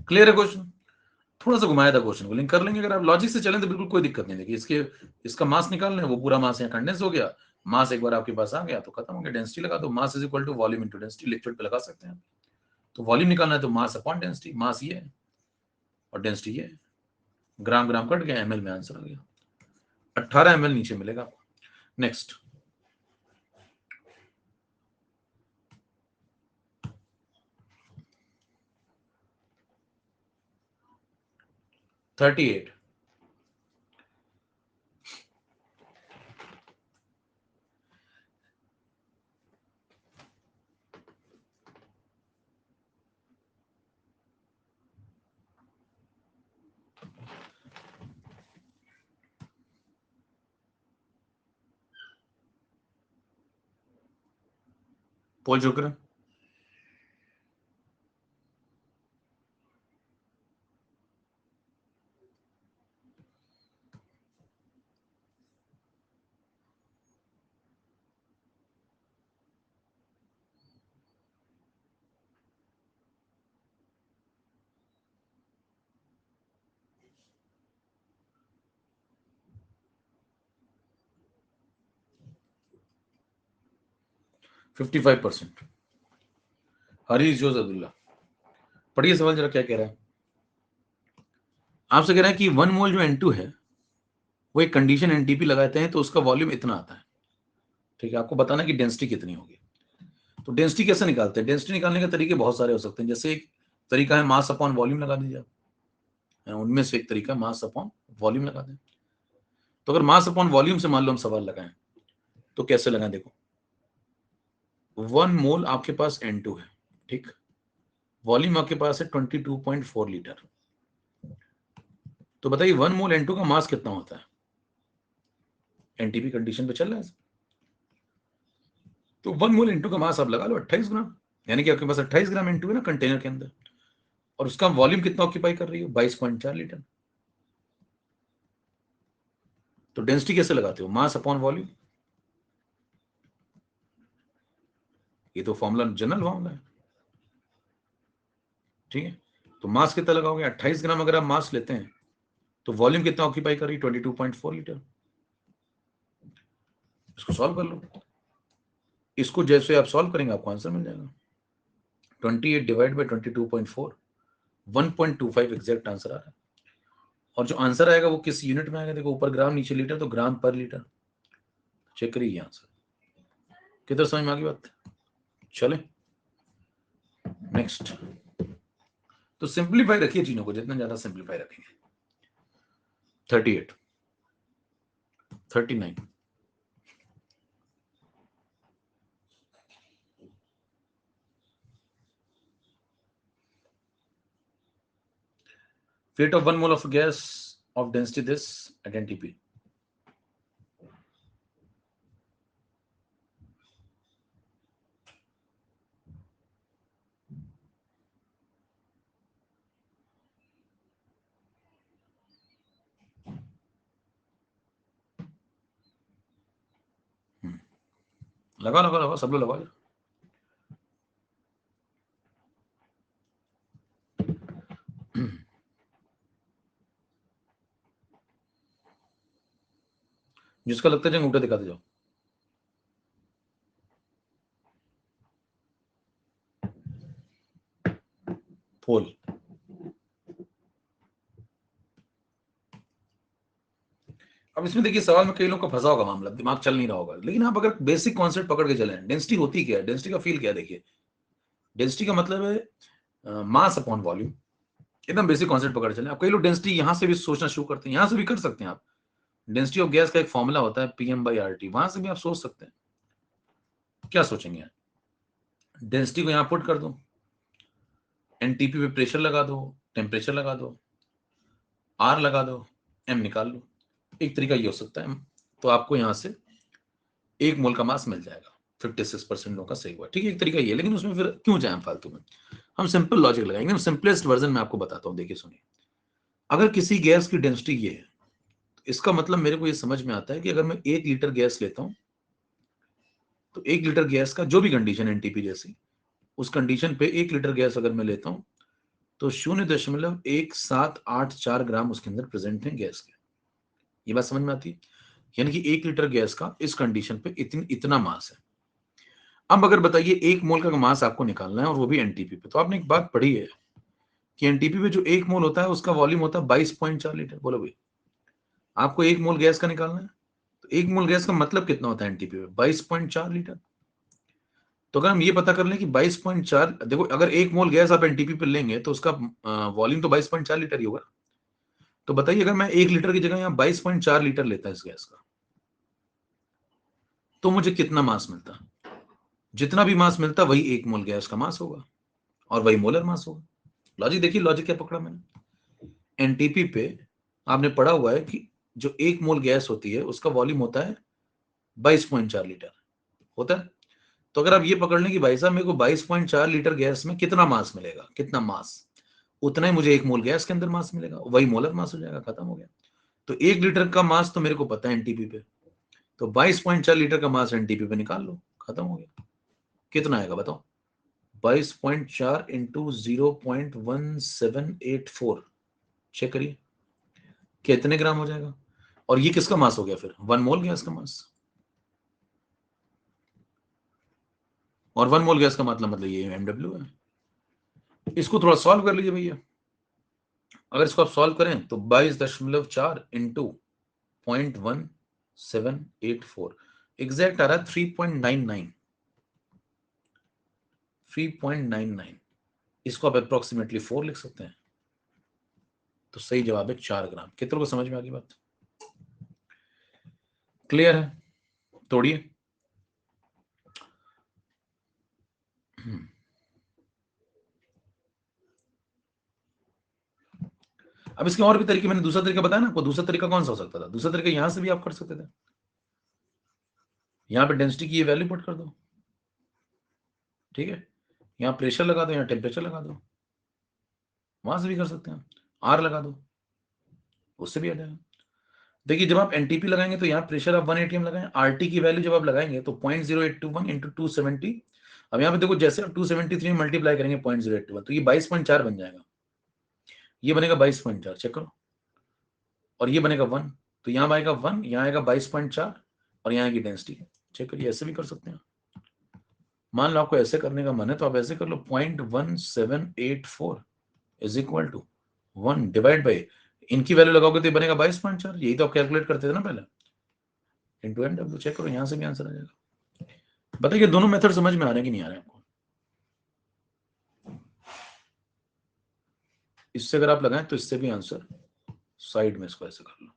क्लियर है क्वेश्चन? थोड़ा सा घुमाया था क्वेश्चन को, लिंक कर लेंगे अगर आप लॉजिक से चलें तो बिल्कुल कोई दिक्कत नहीं। देखिए इसका मास निकालना है, वो पूरा मास यहाँ कंडेंस हो गया। मास एक बार आपके पास आ गया तो खत्म हो गया। डेंसिटी लगा दो, mass is equal to volume into density, liquid पे लगा सकते हैं। तो वॉल्यूम निकालना है तो मास अपॉन डेंसिटी, मास ये है और डेंसिटी ये है। ग्राम ग्राम कट गया, ml में आंसर आ गया। 18 ml नीचे मिलेगा आपको। नेक्स्ट 38। पॉल जोकर, %55। हरीश जोज अब्दुल्ला, पढ़िए सवाल जरा क्या कह रहा है। आपसे कह रहा है कि 1 मोल जो N2 है वो एक कंडीशन एनटीपी लगाते हैं तो उसका वॉल्यूम इतना आता है, ठीक है। आपको बताना कि डेंसिटी कितनी होगी। तो डेंसिटी कैसे निकालते हैं? डेंसिटी निकालने के तरीके बहुत सारे हो सकते हैं। जैसे एक तरीका है मास अपॉन वॉल्यूम लगा दीजिए आप, उनमें से एक तरीका मास अपॉन वॉल्यूम लगा दें। तो अगर मास अपॉन वॉल्यूम से मान लो हम सवाल लगाएं तो कैसे लगाएं? देखो 1 मोल आपके पास N2 है, ठीक। वॉल्यूम आपके पास है 22.4 लीटर। तो बताइए 1 मोल N2 का मास कितना होता है? एनटीपी कंडीशन पे चल रहा है, तो 1 मोल N2 का मास आप लगा लो 28 ग्राम, यानी कि आपके पास 28 ग्राम N2 है ना कंटेनर के अंदर, और उसका वॉल्यूम कितना ऑक्यूपाई कर रही है? 22.4 लीटर। तो डेंसिटी कैसे लगाते हो? Mass upon volume. ये तो फॉर्मूला जनरल फॉर्मूला है, ठीक है। तो मास कितना लगाओगे? 28 ग्राम अगर आप मास लेते हैं तो वॉल्यूम कितना ऑक्यूपाई कर रही है? 22.4 लीटर। इसको सॉल्व कर लो। इसको जैसे आप सॉल्व करेंगे आपको आंसर मिल जाएगा। 28 डिवाइड बाई 22.4, 1.25 एग्जैक्ट आंसर आ रहा है। और जो आंसर आएगा वो किस यूनिट में आएगा? देखो ऊपर ग्राम नीचे लीटर, तो ग्राम पर लीटर। चेक करिए आंसर। किधर समझ में आ गई बात? चले नेक्स्ट। तो सिंप्लीफाई रखिए चीजों को, जितना ज्यादा सिंप्लीफाई रखेंगे। 38, 39, fate of 1 mole of gas of density this at NTP. लगा लगा लगा, सब लोग लगा। जिसका लगता है अंगूठा दिखाते जाओ। पोल। अब इसमें देखिए सवाल में कई लोगों का फंसा होगा मामला, दिमाग चल नहीं रहा होगा, लेकिन आप अगर बेसिक कॉन्सेप्ट पकड़ के चले, डेंसिटी होती क्या है, डेंसिटी का फील क्या है? देखिए डेंसिटी का मतलब है मास अपॉन वॉल्यूम। एकदम बेसिक कॉन्सेप्ट पकड़ चले। अब कई लोग डेंसिटी यहां से भी सोचना शुरू करते हैं, यहां से भी कर सकते हैं आप। डेंसिटी ऑफ गैस का एक फॉर्मूला होता है PM/RT, वहां से भी आप सोच सकते हैं। क्या सोचेंगे? डेंसिटी को यहां पुट कर दो, एनटीपी पे प्रेशर लगा दो, टेम्परेचर लगा दो, आर लगा दो, एम निकाल लो। एक तरीका ये हो सकता है। तो आपको यहां से 1 मोल का मास मिल जाएगा। 56% लोगों का सही हुआ, ठीक है। एक तरीका ये, लेकिन उसमें फिर क्यों जाए फालतू में? हम सिंपल लॉजिक लगाएंगे। सिंपलेस्ट वर्जन में आपको बताता हूं, देखिए सुनिए। अगर किसी गैस की डेंसिटी ये है, इसका मतलब मेरे को ये समझ में आता है कि अगर मैं 1 लीटर गैस लेता हूं तो 1 लीटर गैस का जो भी कंडीशन एनटीपी जैसी, उस कंडीशन पे 1 लीटर गैस अगर मैं लेता हूं तो 0.1784 ग्राम उसके अंदर प्रेजेंट है गैस के। ये बात समझ में आती है? यानी कि 1 लीटर गैस का इस कंडीशन पे इतना मास है। अब अगर बताइए 1 मोल का मास आपको निकालना है और वो भी एनटीपी पे, तो आपने एक बात पढ़ी है कि एनटीपी पे जो 1 मोल होता है उसका वॉल्यूम होता है 22.4 लीटर। बोलो भाई, आपको 1 मोल गैस का निकालना है तो 1 मोल गैस का मतलब कितना होता है एनटीपी पे? 22.4 लीटर। तो अगर हम ये पता कर लें कि 22.4, देखो अगर 1 मोल गैस आप एनटीपी पे लेंगे तो उसका वॉल्यूम तो 22.4 लीटर ही होगा। तो बताइए अगर मैं 1 लीटर की जगह यहाँ 22.4 लीटर लेता इस गैस का, तो मुझे कितना मास मिलता? जितना भी मास मिलता वही 1 मोल गैस का मास होगा और वही मोलर मास होगा। लॉजिक देखिए, लॉजिक क्या पकड़ा मैंने। एनटीपी पे आपने पढ़ा हुआ है कि जो 1 मोल गैस होती है उसका वॉल्यूम होता है 22.4 लीटर होता है। तो अगर आप ये पकड़ लें कि भाई साहब मेरे को 22.4 लीटर गैस में कितना मास मिलेगा, कितना मास, उतना ही मुझे 1 मोल गैस के अंदर मास मिलेगा, वही मोलर मास हो जाएगा, खत्म हो गया। तो 1 लीटर का मास तो मेरे को पता है एनटीपी पे, तो 22.4 लीटर का मास एनटीपी पे निकाल लो, खत्म हो गया। कितना आएगा बताओ? 22.4 इंटू 0.1784, चेक करिए कितने ग्राम हो जाएगा। और ये किसका मास हो गया फिर? 1 मोल गैस का मास। और 1 मोल गैस का मतलब ये एमडब्ल्यू है। इसको थोड़ा सॉल्व कर लीजिए भैया। अगर इसको आप सॉल्व करें तो 22.4 इंटू 0.1784 एग्जैक्ट आ रहा है 3.99। इसको आप अप्रोक्सीमेटली 4 लिख सकते हैं। तो सही जवाब है 4 ग्राम। कितनों को समझ में आ गई बात? क्लियर है? तोड़िए। अब इसके और भी तरीके, मैंने दूसरा तरीका बताया ना आपको। दूसरा तरीका कौन सा हो सकता था? दूसरा तरीका यहां से भी आप कर सकते थे। यहां पे डेंसिटी की ये वैल्यू पुट कर दो, ठीक है, यहां प्रेशर लगा दो, यहां टेम्परेचर लगा दो, वहां से भी कर सकते हैं। आर लगा दो, उससे भी आ जाएगा। देखिए जब आप एनटीपी लगाएंगे तो यहाँ प्रेशर आप 1 एटीएम लगाएं, आरटी की वैल्यू जब आप लगाएंगे तो 0.0821 इंटू 270। अब यहाँ पे देखो जैसे आप 273 मल्टीप्लाई करेंगे 0.081 तो ये 22.4 बन जाएगा। ये बनेगा 22.4, चेक करो। और ये बनेगा 1, तो यहाँ आएगा 1, यहाँ आएगा 22.4 और यहाँ आएगी डेंसिटी। चेक करिए, ऐसे भी कर सकते हैं। मान लो आपको ऐसे करने का मन है तो आप ऐसे कर लो, 0.1784 is equal to 1 divide by, इनकी वैल्यू लगाओगे तो ये बनेगा 22.4। यही तो आप कैलकुलेट करते थे ना पहले, इंटू एनडब्ल्यू। चेक करो, यहां से भी आंसर आ जाएगा। बताइए दोनों मेथड समझ में आ रहे हैं कि नहीं आ रहे हैं आपको? इससे अगर आप लगाएं तो इससे भी आंसर, साइड में इसको ऐसे कर लो,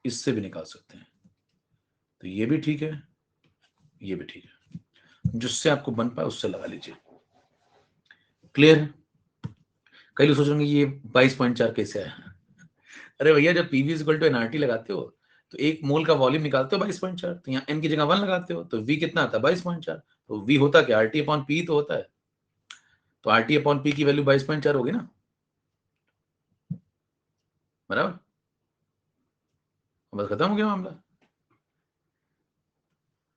इससे भी निकाल सकते हैं। तो ये भी ठीक है, ये भी ठीक है, जिससे आपको बन पाए उससे लगा लीजिए। क्लियर है? कई लोग सोच रहे ये 22.4 कैसे आया? अरे भैया जब पीवी इक्वल टू एनआरटी लगाते हो तो 1 मोल का वॉल्यूम निकालते हो 22.4, तो यहाँ एन की जगह 1 लगाते हो तो वी कितना आता है? 22.4। तो वी होता क्या? आरटी अपॉन पी तो होता है। तो आरटी अपॉन पी की वैल्यू 22.4 होगी ना, बराबर? बस खत्म हो गया मामला।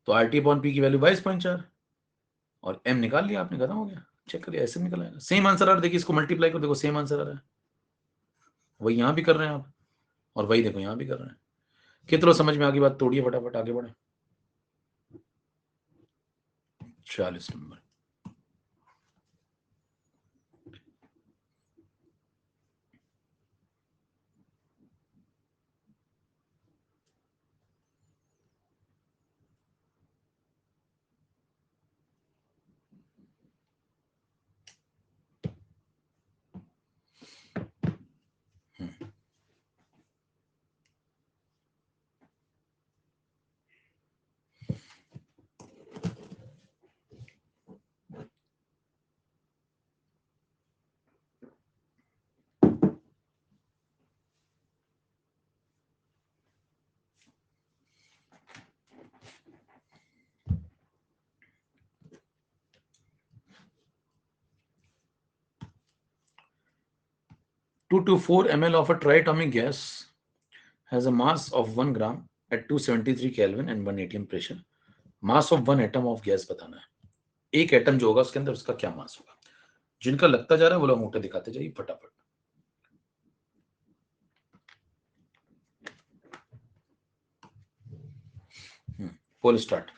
तो आरटी अपॉन पी की वैल्यू 22.4 और एम निकाल लिया आपने, खत्म हो गया। चेक करिए, ऐसे निकल आएगा। सेम आंसर आ रहा है, देखिए इसको मल्टीप्लाई करो, देखो सेम आंसर आ रहा है। वही यहां भी कर रहे हैं आप, और वही देखो यहां भी कर रहे हैं। कितना समझ में आ गई बात? तोड़िए फटाफट, आगे बढ़े। 40 number. Hmm. 224 ml of a triatomic gas has a mass of 1 gram at 273 Kelvin and 1 atm pressure. Mass of 1 atom of gas बताना है। एक एटम जो होगा उसके अंदर उसका क्या मास होगा। जिनका लगता जा रहा है वो लोग अंगूठे दिखाते जाइए फटाफट। पोल स्टार्ट।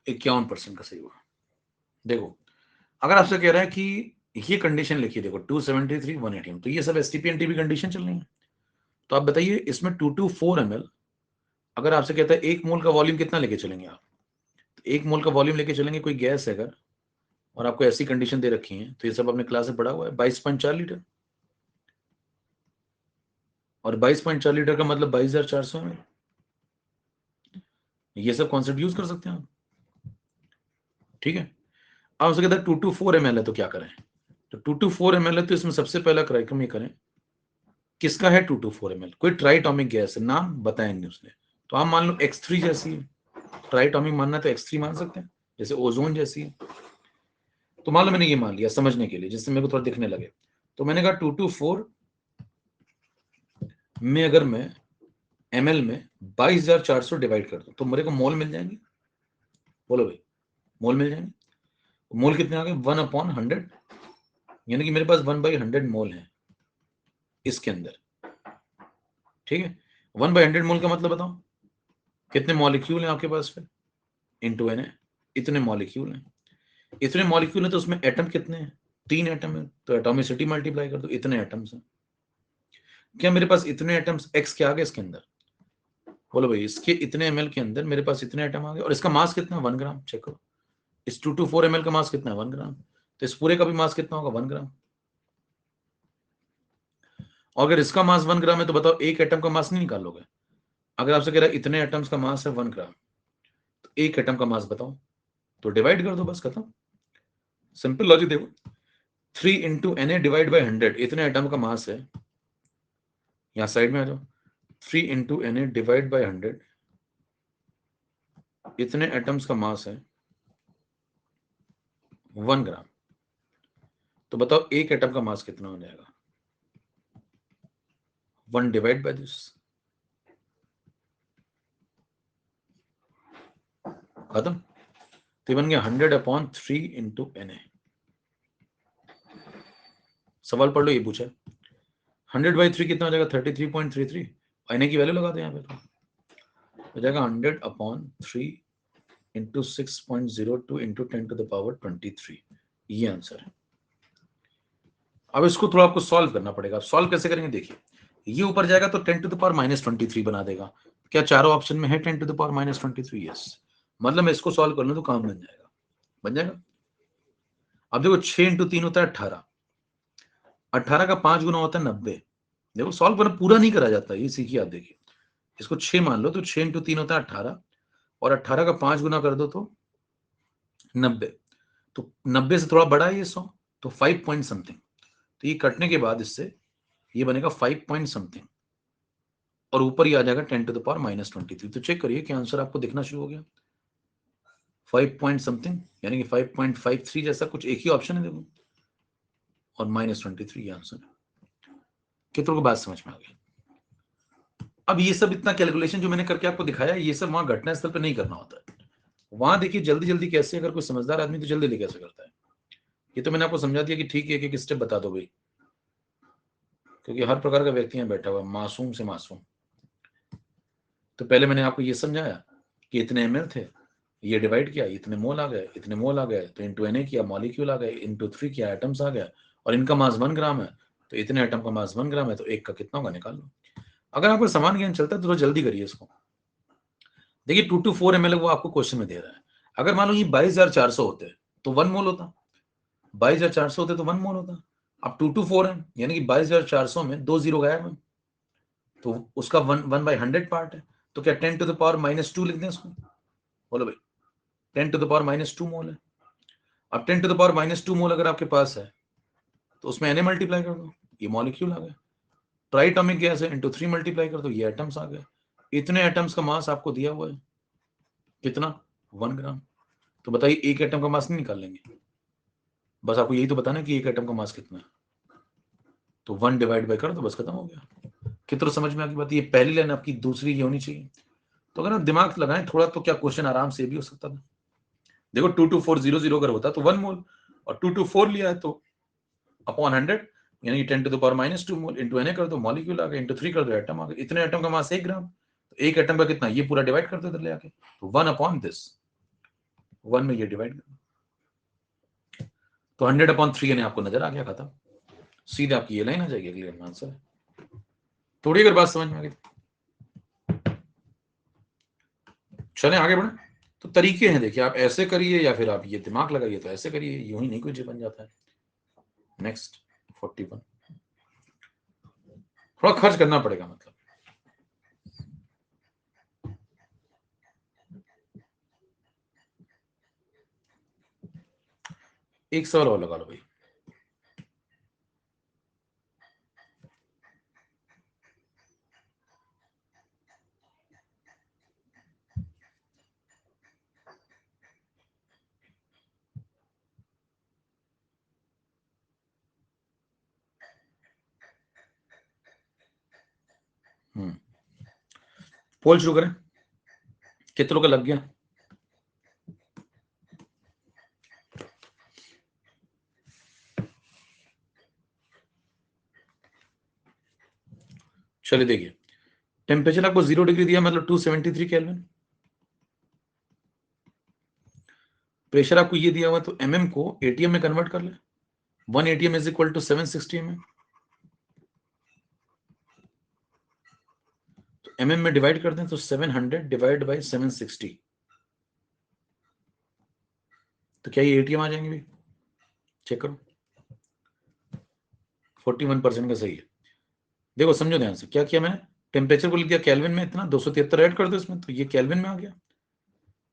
इक्यावन % का सही हुआ। देखो अगर आपसे कह रहा है कि ये कंडीशन लिखिए, देखो 273 1 एटीएम, तो ये सब एसटीपी एनटीपी कंडीशन चल रही है। तो आप बताइए इसमें 224 ml, अगर आपसे कहता है 1 मोल का वॉल्यूम कितना लेके चलेंगे आप? तो 1 मोल का वॉल्यूम लेके चलेंगे कोई गैस है अगर, और आपको ऐसी कंडीशन दे रखी है, तो ये सब आपने क्लास में पढ़ा हुआ है, 22.4 लीटर। और 22.4 लीटर का मतलब 22,400 ml। ये सब कॉन्सेप्ट यूज कर सकते हैं आप। ठीक है। अब उसके कहता है 224 ml है तो क्या करें, तो 224 ml है तो इसमें सबसे पहला कार्यक्रम ये करें, किसका है 224 ml, कोई ट्राइटॉमिक गैस है, नाम बताया नहीं उसने, तो आप मान लो X3 जैसी है, ट्राइटॉमिक मानना है तो X3 मान सकते हैं, जैसे ओजोन जैसी है। तो मान लो मैंने ये मान लिया समझने के लिए, जिससे मेरे को थोड़ा दिखने लगे, तो मैंने कहा 224 में अगर मैं ml में 22,400 डिवाइड कर दूं तो मेरे को मोल मिल जाएंगे, बोलो भाई, मोल मिल जाएंगे। मोल कितने आ गए, 1/100, यानी कि मेरे पास 1/100 मोल है इसके अंदर, ठीक है। 1/100 मोल का मतलब बताओ कितने मॉलिक्यूल हैं आपके पास, फिर इंटू एन है, इतने मॉलिक्यूल हैं, इतने मॉलिक्यूल हैं तो उसमें एटम कितने हैं, 3 एटम है, तो एटॉमिसिटी मल्टीप्लाई कर दो, इतने एटम्स हैं। क्या मेरे पास इतने एटम्स एक्स के आ गए इसके अंदर, बोलो भाई, इसके इतने एमएल के अंदर मेरे पास इतने एटम आ गए, और इसका मास कितना है 1 ग्राम, चेक करो, इस 224 ml का मास कितना है 1 ग्राम, तो इस पूरे का भी मास कितना होगा 1 ग्राम। और अगर इसका मास 1 ग्राम है तो बताओ एक एटम का मास नहीं निकालोगे, अगर आपसे कह रहा है इतने एटम्स का मास है 1 ग्राम, तो एक एटम का मास बताओ, तो डिवाइड कर दो, बस खत्म, सिंपल लॉजिक देखो, 3 into N A divide by 100, इतने एटम का मास है, यहां साइड में आ जाओ, 3 into N A divide by 100, इतने एटम्स का मास है 1 ग्राम, तो बताओ एक एटम का मास कितना हो जाएगा, 1 डिवाइड बाय दिस, खत्म। तो बन गया 100/3 इंटू एन ए। सवाल पढ़ लो, ये पूछा 100/3 कितना हो जाएगा 33.33, एन ए की वैल्यू लगा दो यहाँ पे, तो हो जाएगा 100/3 इंटू 6.02 इंटू 10⁻23, ये आंसर है। अब इसको थोड़ा आपको सॉल्व करना पड़ेगा, सॉल्व कैसे करेंगे देखिए, ये ऊपर जाएगा तो 10⁻23 बना देगा, क्या चारों ऑप्शन में है 10⁻23, यस, मतलब मैं इसको सॉल्व कर लूं तो काम बन जाएगा, बन जाएगा। अब देखो 6 इंटू 3 होता है 18, 18 का 5 गुना होता है 90, देखो सॉल्व करना पूरा नहीं करा जाता, ये सीखिए आप, देखिए इसको 6 मान लो तो 6 इंटू 3 होता है 18, और 18 का 5 गुना कर दो तो 90, तो 90 से थोड़ा बड़ा है ये 100, तो 5 पॉइंट समथिंग, तो ये कटने के बाद इससे ये बनेगा 5 पॉइंट समथिंग, और ऊपर ही आ जाएगा 10⁻23, तो चेक करिए कि आंसर आपको दिखना शुरू हो गया, 5 पॉइंट समथिंग, यानी कि 5.53 जैसा कुछ एक ही ऑप्शन है देखो, और -23 ये आंसर है। कितनों को बात समझ में आ गई। अब ये सब इतना कैलकुलेशन जो मैंने करके आपको दिखाया, ये सब वहां घटना स्थल पर नहीं करना होता है, वहां देखिए जल्दी जल्दी कैसे, अगर कोई समझदार आदमी तो जल्दी जल्दी कैसे करता है, ये तो मैंने आपको समझा दिया कि ठीक है, एक स्टेप बता दो भाई, क्योंकि हर प्रकार का व्यक्ति यहाँ बैठा हुआ, मासूम से मासूम। तो पहले मैंने आपको ये समझाया कि इतने एमएल थे, ये डिवाइड किया, इतने मोल आ गए, इतने मोल आ गए, तो इंटू एन किया, मॉलिक्यूल आ गए, इंटू 3 किया, एटम्स आ गया, और इनका मास 1 ग्राम है, तो इतने एटम का मास 1 ग्राम है, तो एक का कितना होगा निकाल लो। अगर आपको समान ज्ञान चलता है तो जल्दी करिए इसको। देखिए 224 ml वो आपको क्वेश्चन में दे रहा है, अगर मान लो ये 22,400 होते तो 1 मोल होता, 22,400 होते तो 1 मोल होता, अब 224 है, यानी कि 22,400 में 2 जीरो गायब है, तो उसका 1/100 पार्ट है, तो क्या 10⁻⁻2 लिख दें इसको, बोलो भाई, 10⁻⁻2 मोल है। अब 10⁻⁻2 मोल अगर आपके पास है तो उसमें एन मल्टीप्लाई कर दो, ये मॉलिक्यूल आ गए, ट्राइटॉमिक गैस है, इंटू 3 मल्टीप्लाई कर दो, ये एटम्स आ गए, इतने एटम्स का मास आपको दिया हुआ है कितना 1 ग्राम, तो बताइए एक एटम का मास नहीं निकाल लेंगे, बस आपको यही तो बताना है कि एक एटम का मास कितना है, तो 1 डिवाइड बाय कर दो, बस खत्म हो गया। कितना समझ में आ गई बात, ये पहली लाइन आपकी, दूसरी ये होनी चाहिए, तो अगर आप दिमाग लगाएं थोड़ा तो क्या क्वेश्चन आराम से भी हो सकता था। देखो 22400 अगर होता तो 1 मोल, और 224 लिया है तो अपॉन 100, यानी 10⁻⁻2 मोल, इंटू एन कर दो, मॉलिक्यूल आ गए, इंटू 3 कर दो, एटम आ गए, इतने एटम का मास 1 ग्राम, तो एक एटम का कितना, ये पूरा डिवाइड कर दो इधर ले आके, तो 1/this, 1 में ये डिवाइड कर दो, तो 100/3 यानी आपको नजर आ गया, खत्म, सीधे आपकी ये लाइन आ जाएगी, अगली लाइन आंसर है। थोड़ी अगर बात समझ में आ गई, चले आगे बढ़े। तो तरीके हैं देखिए, आप ऐसे करिए या फिर आप ये दिमाग लगाइए, तो ऐसे करिए, यूं ही नहीं कुछ बन जाता है। नेक्स्ट 41, थोड़ा खर्च करना पड़ेगा, मतलब एक सवाल और लगा लो भाई। पोल शुरू करें, कितनों का लग गया? चलिए देखिए, टेम्परेचर आपको 0 डिग्री दिया, मतलब 273 केल्विन। प्रेशर आपको ये दिया हुआ, तो एमएम को एटीएम में कन्वर्ट कर ले। 1 atm is equal to 760 mm. तो एमएम में डिवाइड कर दें तो 700 डिवाइड बाई 760, तो क्या ये एटीएम आ जाएंगे भाई? चेक करो, 41% का सही है। देखो समझो ध्यान से, क्या किया मैंने, टेम्परेचर को लिख दिया केल्विन में, इतना 273 ऐड कर दो इसमें, तो ये केल्विन में आ गया।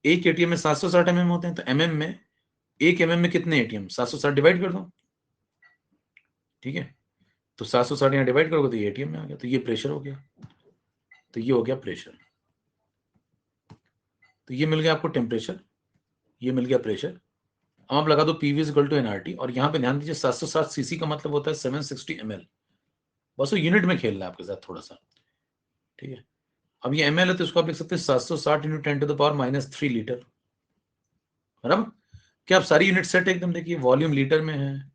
एक एटीएम में 760 एमएम होते हैं, तो एमएम में, एक एमएम में कितने एटीएम, 760 डिवाइड कर दो, ठीक है। तो 760 यहाँ डिवाइड करोगे तो ये एटीएम में आ गया, तो ये प्रेशर हो गया। तो ये हो गया प्रेशर। तो ये मिल गया आपको टेम्परेचर, ये मिल गया प्रेशर। अब आप लगा दो PV is equal to NRT, और यहाँ पे ध्यान दीजिए 760 सीसी का मतलब होता है 760 ml। बस वो यूनिट में खेलना है आपके साथ थोड़ा सा, ठीक है। अब ये ml है, तो इसको आप लिख सकते हैं 760 into 10 to the power -3 litre, बराबर। क्या आप सारी यूनिट सेट एकदम देखिए, वॉल्यूम लीटर में है,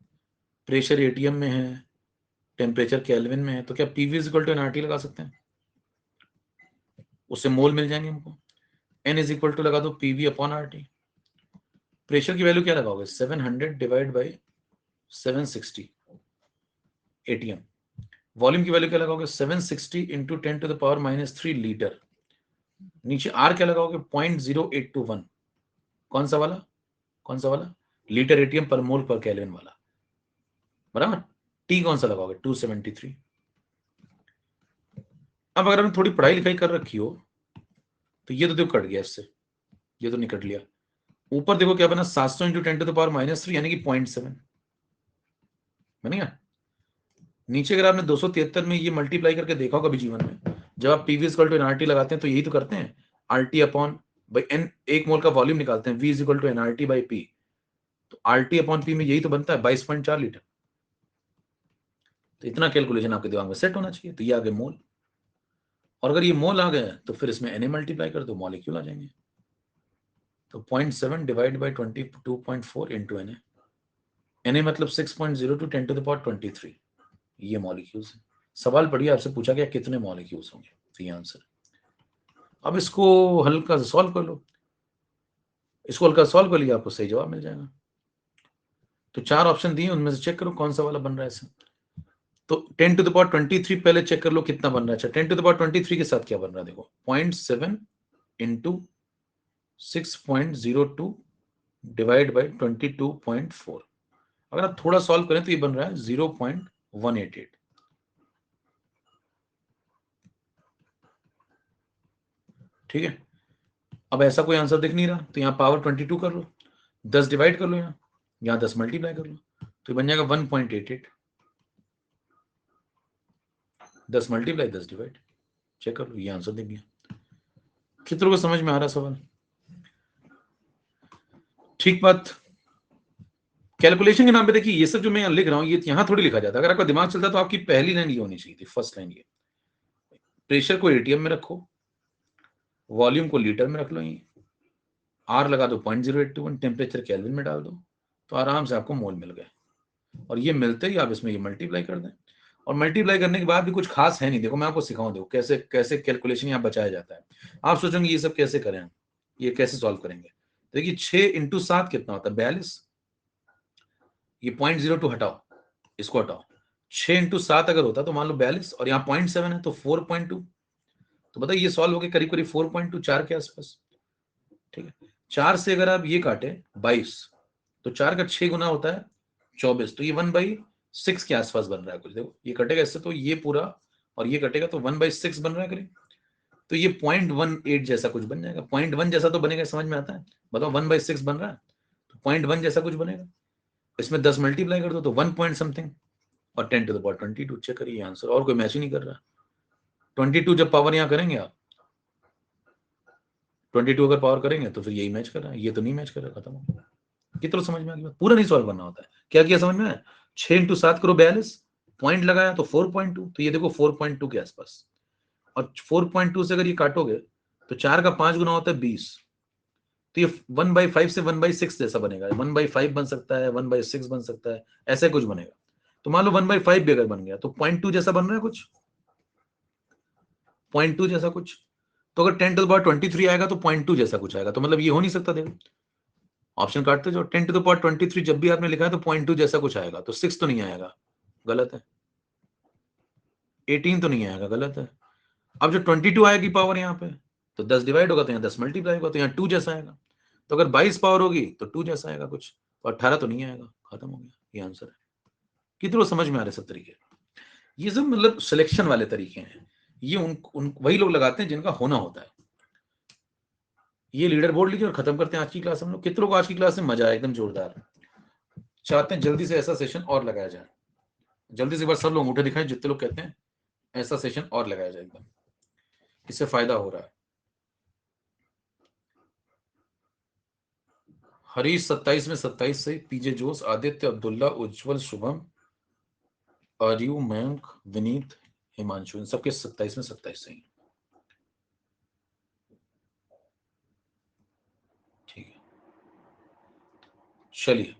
प्रेशर एटीएम में है, टेम्परेचर केल्विन में है, तो क्या PV is equal to NRT लगा सकते हैं, उससे मोल मिल जाएंगे हमको। n इज इक्वल टू लगा दो पीवी अपॉन आरटी। प्रेशर की वैल्यू क्या लगाओगे, 700 डिवाइड बाई 760 एटीएम। वॉल्यूम की वैल्यू क्या लगाओगे, 760 into 10 to the power -3 litre. नीचे आर क्या लगाओगे, 0.0821। कौन सा वाला, कौन सा वाला, लीटर एटीएम पर मोल पर केल्विन वाला, बराबर। टी कौन सा लगाओगे, 273। अब अगर हमने थोड़ी पढ़ाई लिखाई कर रखी हो, तो ये तो देखो कट गया इससे, ये तो निकट लिया। ऊपर देखो क्या बना, 700 इंटू 10 टू द पावर -3, यानी कि 0.7 बन गया। नीचे अगर आपने 273 में ये मल्टीप्लाई करके देखा हो कभी जीवन में, जब आप पीवी इक्वल टू एनआरटी लगाते हैं तो यही तो करते हैं, आरटी अपॉन बाई एन, एक मोल का वॉल्यूम निकालते हैं, V is equal to NRT by P. तो आरटी अपॉन पी में यही तो बनता है 22.4 लीटर। तो इतना कैलकुलेशन आपके दिमाग में सेट होना चाहिए। तो ये आ गए मोल, और अगर ये मोल आ गए तो फिर इसमें एन मल्टीप्लाई कर दो, मॉलिक्यूल आ जाएंगे। तो 0.7 डिवाइड बाई 22.4 इंटू एन मतलब 6.02 10 टू द पावर 23, ये मॉलिक्यूल्स है। सवाल पढ़िए, आपसे पूछा गया कितने मॉलिक्यूल्स होंगे, तो ये आंसर। अब इसको हल्का से सॉल्व कर लो, इसको हल्का सॉल्व कर लिया, आपको सही जवाब मिल जाएगा। तो 4 ऑप्शन दिए, उनमें से चेक करो कौन सा वाला बन रहा है इससे। तो 10 टू द पावर 23 पहले चेक कर लो कितना बन रहा है। अच्छा, 10 टू द पावर 23 के साथ क्या बन रहा है, देखो 0.7 इंटू 6.02 डिवाइड बाई 22.4। अगर आप थोड़ा सॉल्व करें तो ये बन रहा है 0.188। ठीक है। अब ऐसा कोई आंसर दिख नहीं रहा, तो यहाँ पावर 22 कर लो, 10 डिवाइड कर लो, यहाँ 10 मल्टीप्लाई कर लो, तो ये बन जाएगा 1.88। 10 मल्टीप्लाई 10 डिवाइड, चेक कर लो, ये आंसर दिख गया। कितनों को समझ में आ रहा सवाल, ठीक बात। कैलकुलेशन के नाम पे देखिए, ये सब जो मैं यहाँ लिख रहा हूँ, ये यहाँ थोड़ी लिखा जाता है। अगर आपका दिमाग चलता तो आपकी पहली लाइन ये होनी चाहिए थी, फर्स्ट लाइन ये, प्रेशर को एटीएम में रखो, वॉल्यूम को लीटर में रख लो, ये आर लगा दो 0.0821, टेम्परेचर केल्विन में डाल दो, तो आराम से आपको मोल मिल गए। और ये मिलते ही आप इसमें ये मल्टीप्लाई कर दें, और मल्टीप्लाई करने के बाद भी कुछ खास है नहीं। देखो मैं आपको सिखाऊं, देखो कैसे कैसे कैलकुलेशन यहाँ बचाया जाता है। आप सोचेंगे ये सब कैसे करें, ये कैसे सॉल्व करेंगे। देखिए 6 इंटू 7 कितना होता है, 42। ये 0.02 हटाओ, इसको हटाओ, 6 इंटू 7 अगर होता तो मान लो 42, और यहाँ 0.7 है तो 4.2। तो बताइए ये सॉल्व हो गया करीब करीब 4.2, 4 के आसपास। ठीक है, 4 से अगर आप ये काटे 22, तो 4 का 6 गुना होता है 24, तो ये 1/6 के आसपास बन रहा है कुछ। देखो ये कटेगा इससे, तो ये पूरा, और ये कटेगा तो 1/6 बन रहा है करीब। तो ये 0.18 जैसा कुछ बन जाएगा। 0.1 जैसा तो बनेगा, समझ में आता है, बताओ 1/6 बन रहा है, तो 0.1 जैसा कुछ बनेगा। इसमें 10 मल्टीप्लाई कर दो तो 1 पॉइंट समथिंग और 10 टू द पावर 22। चेक करिए आंसर, और कोई मैच ही नहीं कर रहा। 22 जब पावर यहां करेंगे आप, 22 अगर पावर करेंगे तो फिर यही मैच कर रहा है, ये तो नहीं मैच कर रहा, खत्म हो गया। कितना समझ में आ गया? पूरा नहीं सॉल्व करना होता है। क्या किया समझ में आया? 6 इंटू 7 करो 42, पॉइंट लगाया तो 4.2, तो ये देखो 4.2 के आसपास। और 4.2 से अगर ये काटोगे तो 4 का 5 गुना होता है 20, तो ये 1/5 से 1/6 जैसा बनेगा। 1/5 बन सकता है, 1/6 बन सकता है, ऐसा कुछ बनेगा। तो मान लो 1/5 भी अगर बन गया तो 0.2 जैसा बन रहा है कुछ, 0.2 जैसा कुछ। तो अगर 10 टू द पावर 23 आएगा तो 0.2 जैसा कुछ आएगा, तो मतलब ये हो नहीं सकता। देखो ऑप्शन काटते जाओ, 10 टू द पावर 23 जब भी आपने लिखा है तो 0.2 जैसा कुछ आएगा, तो 6 तो नहीं आएगा, गलत है। 18 तो नहीं आएगा, गलत है। अब जो 22 आएगी पावर यहाँ पे, तो 10 डिवाइड होगा तो यहाँ 10 मल्टीप्लाई होगा, तो यहाँ 2 जैसा आएगा। तो अगर 22 पावर होगी तो 2 जैसा आएगा कुछ, तो 18 तो नहीं आएगा, खत्म हो गया, ये आंसर है। कितने समझ में आ रहे सब तरीके? ये सब मतलब सिलेक्शन वाले तरीके हैं, ये उन वही लोग लगाते हैं जिनका होना होता है। ये लीडर बोर्ड लीजिए और खत्म करते हैं आज की क्लास हम लोग। कितनों को आज की क्लास में मजा आया? एकदम जोरदार। चाहते हैं जल्दी से ऐसा सेशन और लगाया जाए, जल्दी से एक बार सब लोग अंगूठे दिखाएं जितने लोग कहते हैं ऐसा सेशन और लगाया जाए, एकदम इससे फायदा हो रहा है। हरीश 27 में 27 से, पीजे जोश, आदित्य, अब्दुल्ला, उज्जवल, शुभम, आर्यू, मयंक, विनीत, हिमांशु, इन सबके 27 में 27 से ही। ठीक है, चलिए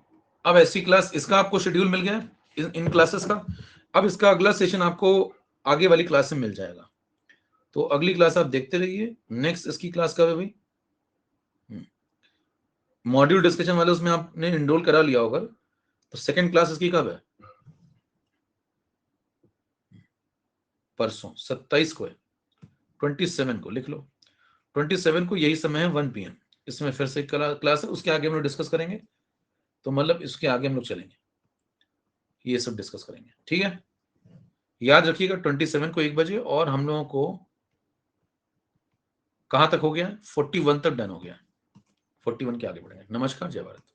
अब ऐसी क्लास, इसका आपको शेड्यूल मिल गया है इन क्लासेस का। अब इसका अगला सेशन आपको आगे वाली क्लास में मिल जाएगा, तो अगली क्लास आप देखते रहिए। नेक्स्ट इसकी क्लास कब है भाई? मॉड्यूल डिस्कशन वाले उसमें आपने इनरोल करा लिया होगा, तो सेकंड क्लास इसकी कब है? परसों 27 को है, 27 को लिख लो। 27 को यही समय है 1 PM। इसमें फिर से क्लास है, उसके आगे हम लोग डिस्कस करेंगे, तो मतलब इसके आगे हम लोग चलेंगे, ये सब डिस्कस करेंगे। ठीक है, याद रखिएगा 27 को 1 बजे। और हम लोगों को कहां तक हो गया? 41 तक डन हो गया, 41 के आगे बढ़ेंगे। नमस्कार, जय भारत।